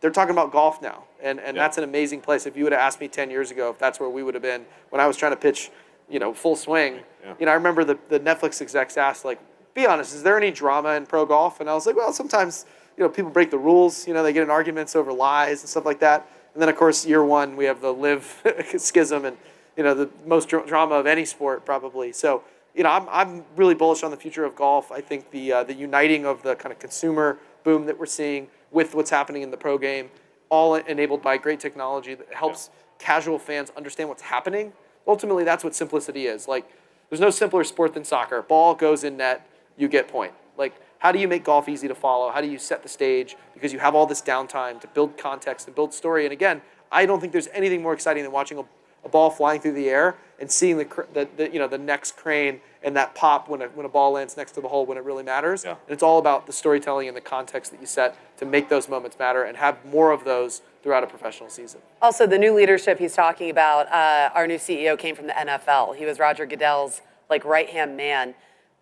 they're talking about golf now. And that's an amazing place. If you would have asked me 10 years ago if that's where we would have been when I was trying to pitch, you know, Full Swing. You know, I remember the Netflix execs asked, like, be honest, is there any drama in pro golf? And I was like, well, sometimes, you know, people break the rules. You know, they get in arguments over lies and stuff like that. And then, of course, year one, we have the live schism and, you know, the most drama of any sport probably. So, you know, I'm really bullish on the future of golf. I think the uniting of the kind of consumer boom that we're seeing with what's happening in the pro game, all enabled by great technology that helps casual fans understand what's happening. Ultimately, that's what simplicity is. Like, there's no simpler sport than soccer. Ball goes in net, you get point. Like, how do you make golf easy to follow? How do you set the stage? Because you have all this downtime to build context and build story. And again, I don't think there's anything more exciting than watching a ball flying through the air and seeing the next crane and that pop when a ball lands next to the hole when it really matters. And it's all about the storytelling and the context that you set to make those moments matter and have more of those throughout a professional season.
Also, the new leadership he's talking about, our new CEO came from the NFL. He was Roger Goodell's like right-hand man.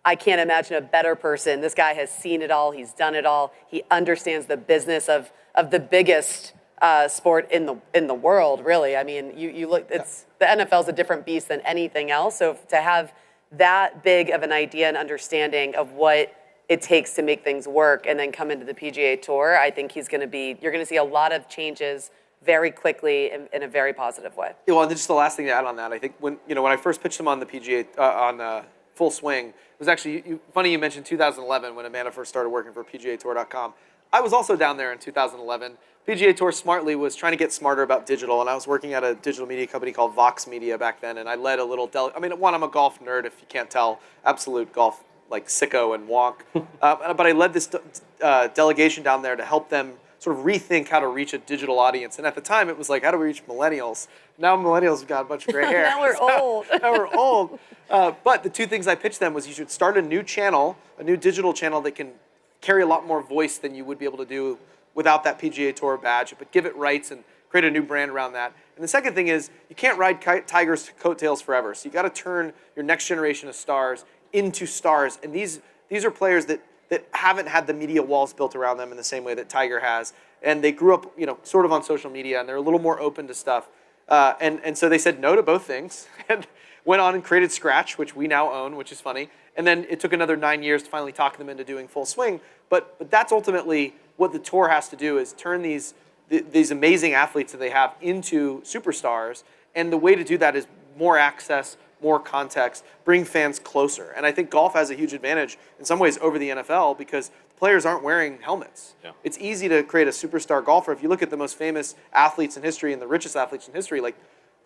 I can't imagine a better person. This guy has seen it all. He's done it all. He understands the business of the biggest sport in the world, really. I mean, you look, the NFL's a different beast than anything else. So to have that big of an idea and understanding of what it takes to make things work and then come into the PGA Tour, I think you're going to see a lot of changes very quickly in a very positive way.
Yeah, well, and just the last thing to add on that, I think when I first pitched him on the PGA, on Full Swing, it was actually funny you mentioned 2011 when Amanda first started working for PGATour.com. I was also down there in 2011. PGA Tour smartly was trying to get smarter about digital, and I was working at a digital media company called Vox Media back then, and I led a little I'm a golf nerd, if you can't tell, absolute golf, like sicko and wonk. But I led this delegation down there to help them sort of rethink how to reach a digital audience. And at the time, it was like, how do we reach millennials? Now millennials have got a bunch of gray hair.
Now we're old.
Now we're old. But the two things I pitched them was you should start a new channel, a new digital channel that can carry a lot more voice than you would be able to do without that PGA Tour badge, but give it rights and create a new brand around that. And the second thing is you can't ride Tiger's coattails forever. So you got to turn your next generation of stars into stars. And these these are players that haven't had the media walls built around them in the same way that Tiger has, and they grew up, sort of on social media, and they're a little more open to stuff. And so they said no to both things, and went on and created Scratch, which we now own, which is funny. And then it took another 9 years to finally talk them into doing Full Swing. But that's ultimately what the tour has to do, is turn these amazing athletes that they have into superstars. And the way to do that is more access, more context, bring fans closer. And I think golf has a huge advantage in some ways over the NFL because the players aren't wearing helmets.
Yeah.
It's easy to create a superstar golfer. If you look at the most famous athletes in history and the richest athletes in history, like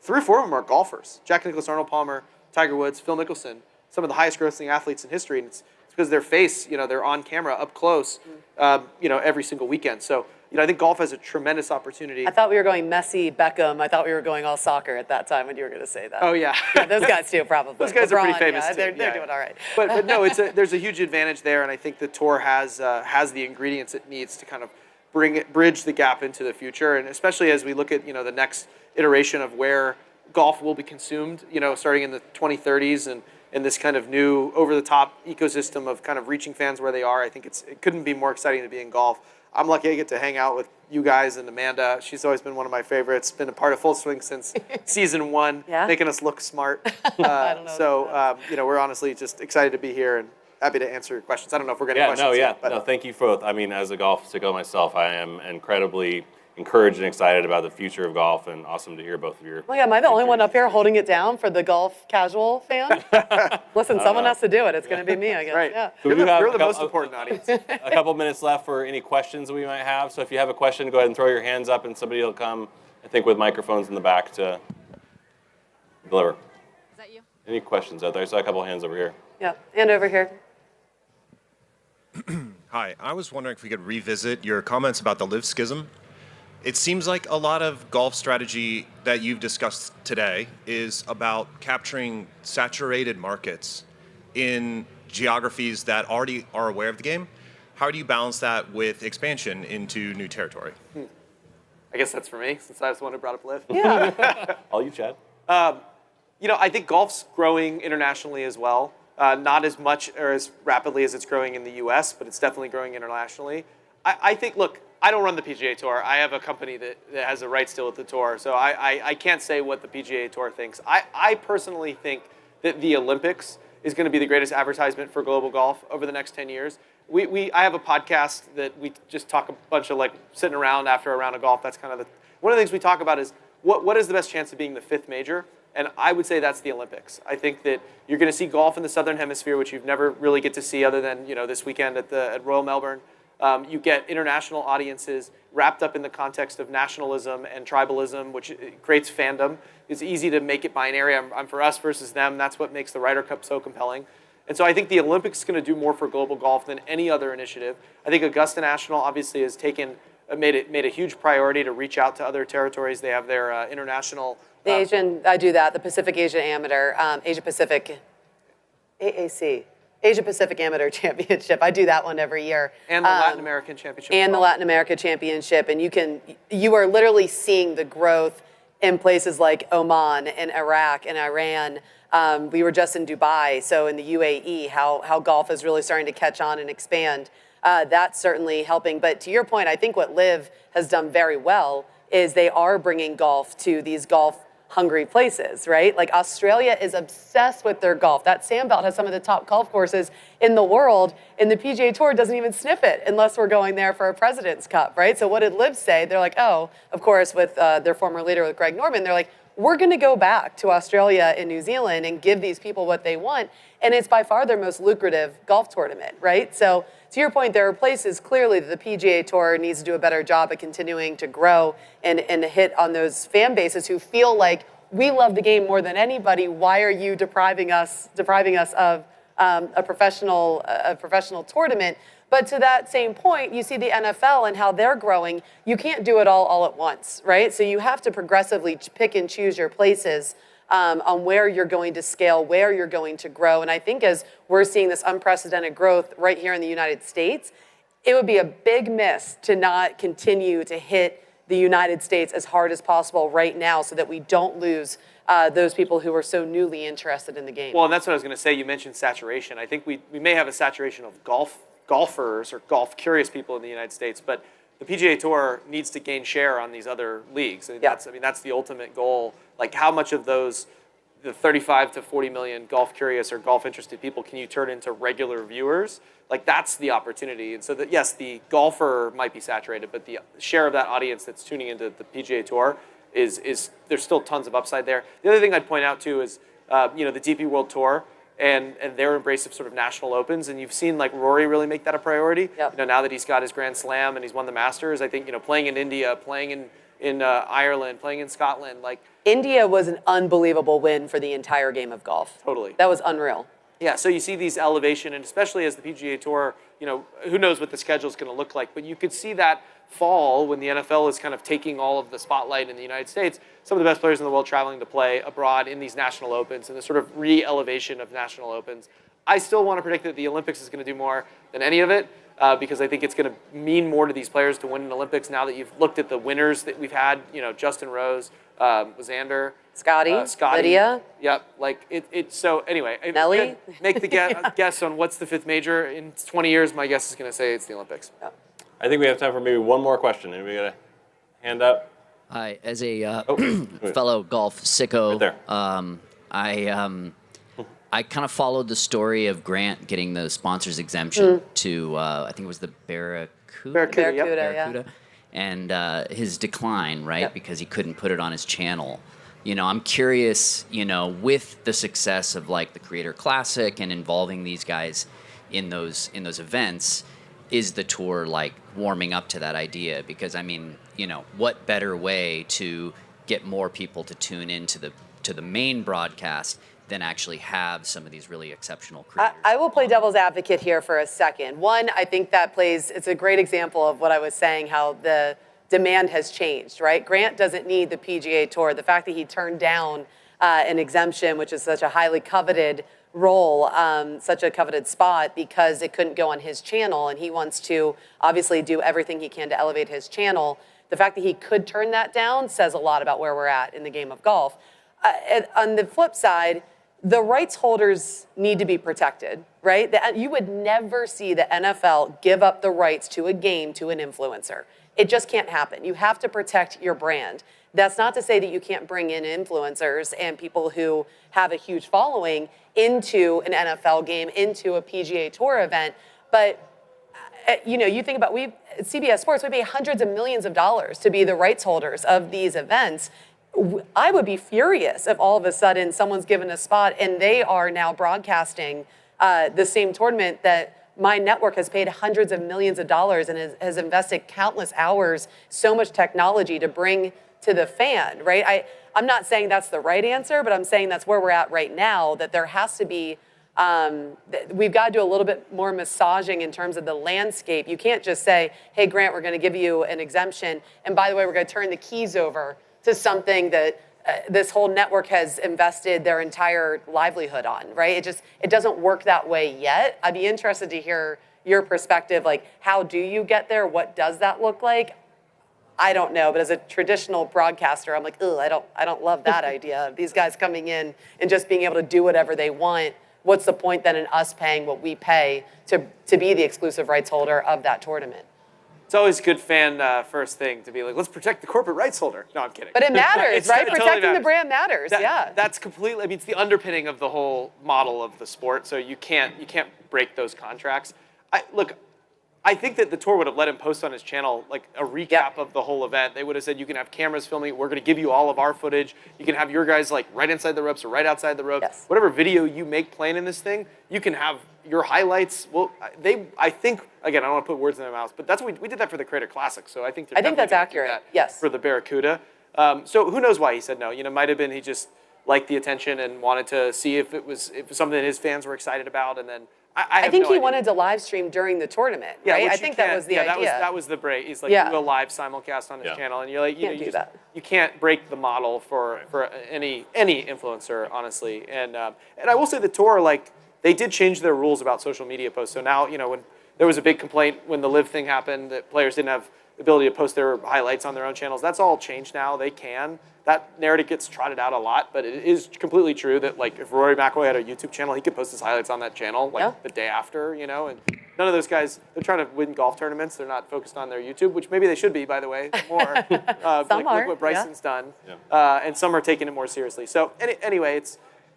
3 or 4 of them are golfers. Jack Nicklaus, Arnold Palmer, Tiger Woods, Phil Mickelson, some of the highest grossing athletes in history. And it's because their face, they're on camera up close, every single weekend. So, I think golf has a tremendous opportunity.
I thought we were going Messi, Beckham. I thought we were going all soccer at that time when you were going to say that.
Oh, yeah.
Yeah, those guys too, probably.
Those guys are pretty
LeBron,
famous
yeah,
too.
They're doing all right.
But no, there's a huge advantage there, and I think the tour has the ingredients it needs to kind of bridge the gap into the future, and especially as we look at the next iteration of where golf will be consumed, starting in the 2030s and in this kind of new over-the-top ecosystem of kind of reaching fans where they are. I think it couldn't be more exciting to be in golf. I'm lucky I get to hang out with you guys and Amanda. She's always been one of my favorites. Been a part of Full Swing since season 1,
Yeah?
making us look smart.
I don't know
So we're honestly just excited to be here and happy to answer your questions. I don't know if we're getting questions.
No, thank you for. As a golf sicko myself, I am incredibly encouraged and excited about the future of golf, and awesome to hear both of your.
Well, yeah, am I the only one up here holding it down for the golf casual fan? Listen, someone has to do it. It's going to be me, I guess.
Right.
Yeah.
You're
have
the most important audience.
A couple minutes left for any questions that we might have. So if you have a question, go ahead and throw your hands up, and somebody will come, I think, with microphones in the back to deliver.
Is that you?
Any questions out there? I saw a couple hands over here.
Yeah, and over here.
Hi, I was wondering if we could revisit your comments about the live schism. It seems like a lot of golf strategy that you've discussed today is about capturing saturated markets in geographies that already are aware of the game. How do you balance that with expansion into new territory?
I guess that's for me, since I was the one who brought up live.
Yeah.
All you, Chad.
I think golf's growing internationally as well. Not as much or as rapidly as it's growing in the U.S., but it's definitely growing internationally. I think, look, I don't run the PGA Tour. I have a company that has the rights deal with the tour, so I can't say what the PGA Tour thinks. I personally think that the Olympics is going to be the greatest advertisement for global golf over the next 10 years. I have a podcast that we just talk a bunch of sitting around after a round of golf. That's kind of one of the things we talk about is what is the best chance of being the 5th major? And I would say that's the Olympics. I think that you're going to see golf in the Southern Hemisphere, which you've never really get to see other than this weekend at Royal Melbourne. You get international audiences wrapped up in the context of nationalism and tribalism, which creates fandom. It's easy to make it binary. I'm for us versus them. That's what makes the Ryder Cup so compelling. And so I think the Olympics is going to do more for global golf than any other initiative. I think Augusta National obviously has made a huge priority to reach out to other territories. They have their international.
I do that. The Pacific Asia Amateur, Asia Pacific, AAC. Asia Pacific Amateur Championship. I do that one every year.
And the Latin American Championship.
And the Latin America Championship. And you are literally seeing the growth in places like Oman and Iraq and Iran. We were just in Dubai, so in the UAE, how golf is really starting to catch on and expand. That's certainly helping. But to your point, I think what LIV has done very well is they are bringing golf to these golf-hungry places, right? Like Australia is obsessed with their golf. That Sandbelt has some of the top golf courses in the world, and the PGA Tour doesn't even sniff it unless we're going there for a President's Cup, right? So what did LIV say? They're like, oh, of course, with their former leader, with Greg Norman, they're like, we're going to go back to Australia and New Zealand and give these people what they want. And it's by far their most lucrative golf tournament, right? So to your point, there are places clearly that the PGA Tour needs to do a better job at continuing to grow and hit on those fan bases who feel like we love the game more than anybody. Why are you depriving us of a professional tournament? But to that same point, you see the NFL and how they're growing. You can't do it all at once, right? So you have to progressively pick and choose your places on where you're going to scale, where you're going to grow. And I think as we're seeing this unprecedented growth right here in the United States, it would be a big miss to not continue to hit the United States as hard as possible right now so that we don't lose those people who are so newly interested in the game.
Well, and that's what I was going to say. You mentioned saturation. I think we may have a saturation of golfers or golf-curious people in the United States, but the PGA Tour needs to gain share on these other leagues. That's the ultimate goal. Like, how much of those, the 35 to 40 million golf-curious or golf-interested people, can you turn into regular viewers? Like, that's the opportunity. And so that, yes, the golfer might be saturated, but the share of that audience that's tuning into the PGA Tour is there's still tons of upside there. The other thing I'd point out too is the DP World Tour and their embrace of sort of national opens, and you've seen like Rory really make that a priority.
Yep.
Now that he's got his Grand Slam and he's won the Masters, I think playing in India, playing in Ireland, playing in Scotland, like
India was an unbelievable win for the entire game of golf.
Totally.
That was unreal.
Yeah, so you see these elevation, and especially as the PGA Tour, who knows what the schedule is going to look like, but you could see that fall when the NFL is kind of taking all of the spotlight in the United States, some of the best players in the world traveling to play abroad in these national opens and the sort of re-elevation of national opens. I still want to predict that the Olympics is going to do more than any of it because I think it's going to mean more to these players to win an Olympics now that you've looked at the winners that we've had, Justin Rose, Xander,
Scotty, Lydia.
Yep. So anyway,
Nelly?
Make the guess on what's the fifth major in 20 years. My guess is going to say it's the Olympics.
Yep.
I think we have time for maybe one more question. Anybody got a hand up?
Hi, as a fellow golf sicko,
Right there.
I kind of followed the story of Grant getting the sponsors exemption to I think it was the Barracuda.
Barracuda, yeah.
And his decline, right?
Yep.
Because he couldn't put it on his channel. I'm curious, with the success of like the Creator Classic and involving these guys in those events, is the tour like warming up to that idea? Because what better way to get more people to tune into the main broadcast than actually have some of these really exceptional creators?
I will play devil's advocate here for a second. One, I think it's a great example of what I was saying, how the demand has changed, right? Grant doesn't need the PGA Tour. The fact that he turned down an exemption, which is such a highly coveted role, such a coveted spot, because it couldn't go on his channel, and he wants to obviously do everything he can to elevate his channel. The fact that he could turn that down says a lot about where we're at in the game of golf. On the flip side, the rights holders need to be protected, right? You would never see the NFL give up the rights to a game to an influencer. It just can't happen. You have to protect your brand. That's not to say that you can't bring in influencers and people who have a huge following into an NFL game, into a PGA Tour event. But, you think about, CBS Sports, we pay hundreds of millions of dollars to be the rights holders of these events. I would be furious if all of a sudden someone's given a spot and they are now broadcasting the same tournament that my network has paid hundreds of millions of dollars and has invested countless hours, so much technology to bring to the fan, right? I'm not saying that's the right answer, but I'm saying that's where we're at right now, that there has to be, we've got to do a little bit more massaging in terms of the landscape. You can't just say, hey, Grant, we're going to give you an exemption, and by the way, we're going to turn the keys over to something that this whole network has invested their entire livelihood on, right? It doesn't work that way yet. I'd be interested to hear your perspective, like how do you get there? What does that look like? I don't know, but as a traditional broadcaster, I'm like, ugh, I don't love that idea. These guys coming in and just being able to do whatever they want. What's the point then in us paying what we pay to be the exclusive rights holder of that tournament?
It's always a good fan first thing to be like, let's protect the corporate rights holder. No, I'm kidding.
But it matters, right?
Totally
Protecting
matters.
the brand matters, yeah.
That's completely, it's the underpinning of the whole model of the sport, so you can't break those contracts. I think that the tour would have let him post on his channel like a recap of the whole event. They would have said, you can have cameras filming. We're going to give you all of our footage. You can have your guys like right inside the ropes or right outside the ropes.
Yes.
Whatever video you make playing in this thing, you can have your highlights. Well, I think, again, I don't want to put words in their mouths, but that's what we did that for the Creator Classic. So I think
that's accurate. Yes.
For the Barracuda. So who knows why he said no? Might have been he just liked the attention and wanted to see if it was something that his fans were excited about, and then. I
think
no
he
idea.
wanted to live stream during the tournament, right? I think that was the idea.
That was the break. He's like, we'll live simulcast on his channel, and you're like, you can't break the model for any influencer, honestly. And I will say the tour, like, they did change their rules about social media posts. So now, when there was a big complaint when the live thing happened that players didn't have the ability to post their highlights on their own channels. That's all changed now. They can. That narrative gets trotted out a lot, but it is completely true that like if Rory McIlroy had a YouTube channel, he could post his highlights on that channel like the day after, you know. And none of those guys, they're trying to win golf tournaments. They're not focused on their YouTube, which maybe they should be, by the way, more.
Some are,
look what Bryson's done,
Yeah.
and some are taking it more seriously. So anyway,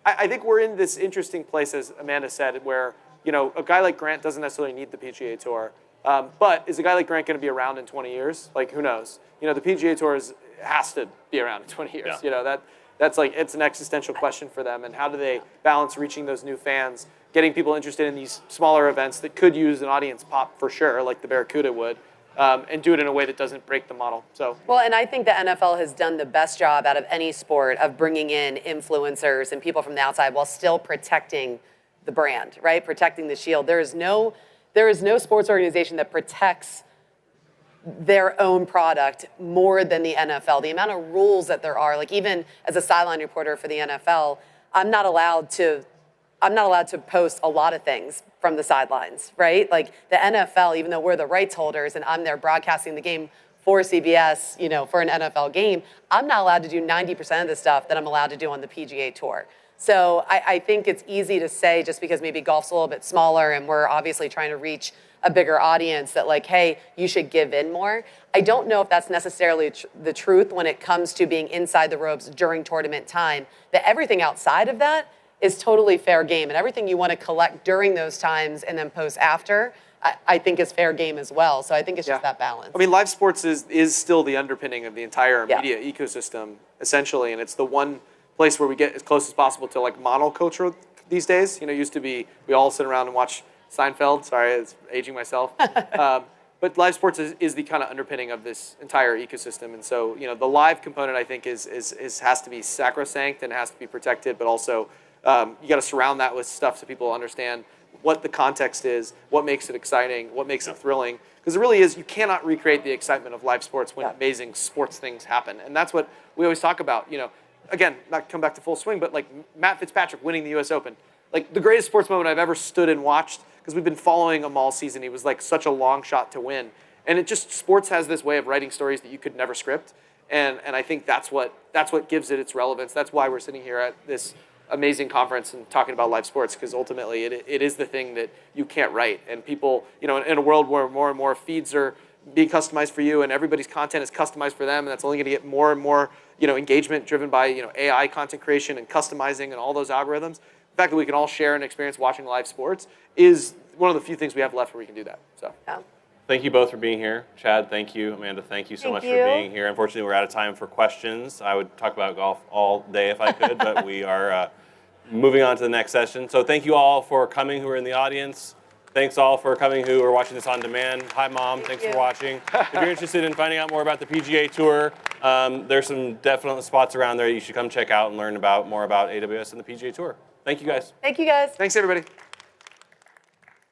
I think we're in this interesting place, as Amanda said, where a guy like Grant doesn't necessarily need the PGA Tour. But is a guy like Grant going to be around in 20 years? Like, who knows? The PGA Tour has to be around in 20 years.
Yeah.
That's like, it's an existential question for them. And how do they balance reaching those new fans, getting people interested in these smaller events that could use an audience pop for sure, like the Barracuda would, and do it in a way that doesn't break the model. So.
Well, and I think the NFL has done the best job out of any sport of bringing in influencers and people from the outside while still protecting the brand, right? Protecting the shield. There is no sports organization that protects their own product more than the NFL. The amount of rules that there are, like even as a sideline reporter for the NFL, I'm not allowed to post a lot of things from the sidelines, right? Like the NFL, even though we're the rights holders and I'm there broadcasting the game for CBS, for an NFL game, I'm not allowed to do 90% of the stuff that I'm allowed to do on the PGA Tour. So I think it's easy to say, just because maybe golf's a little bit smaller and we're obviously trying to reach a bigger audience, that like, hey, you should give in more. I don't know if that's necessarily the truth when it comes to being inside the ropes during tournament time, that everything outside of that is totally fair game, and everything you want to collect during those times and then post after, I think is fair game as well. So I think it's just that balance.
I mean, live sports is still the underpinning of the entire media ecosystem, essentially, and it's the one place where we get as close as possible to like monoculture these days. Used to be we all sit around and watch Seinfeld. Sorry, it's aging myself. But live sports is the kind of underpinning of this entire ecosystem, and so the live component I think is has to be sacrosanct and has to be protected, but also you got to surround that with stuff so people understand what the context is, what makes it exciting, what makes it thrilling. Because it really is, you cannot recreate the excitement of live sports when amazing sports things happen, and that's what we always talk about. Again, not come back to full swing, but like Matt Fitzpatrick winning the U.S. Open, like the greatest sports moment I've ever stood and watched, because we've been following him all season. He was like such a long shot to win. And sports has this way of writing stories that you could never script. And I think that's what gives it its relevance. That's why we're sitting here at this amazing conference and talking about live sports, because ultimately it is the thing that you can't write. And people, in a world where more and more feeds are being customized for you and everybody's content is customized for them, and that's only going to get more and more, engagement driven by, AI content creation and customizing and all those algorithms. The fact that we can all share an experience watching live sports is one of the few things we have left where we can do that. So.
Yeah.
Thank you both for being here. Chad, thank you. Amanda, thank you so much for being here. Unfortunately, we're out of time for questions. I would talk about golf all day if I could, but we are moving on to the next session. So thank you all for coming who are in the audience. Thanks all for coming who are watching this on demand. Hi, Mom. Thanks for watching. If you're interested in finding out more about the PGA Tour, there's some definite spots around there you should come check out and learn more about AWS and the PGA Tour. Thank you, guys.
Thank you, guys.
Thanks, everybody.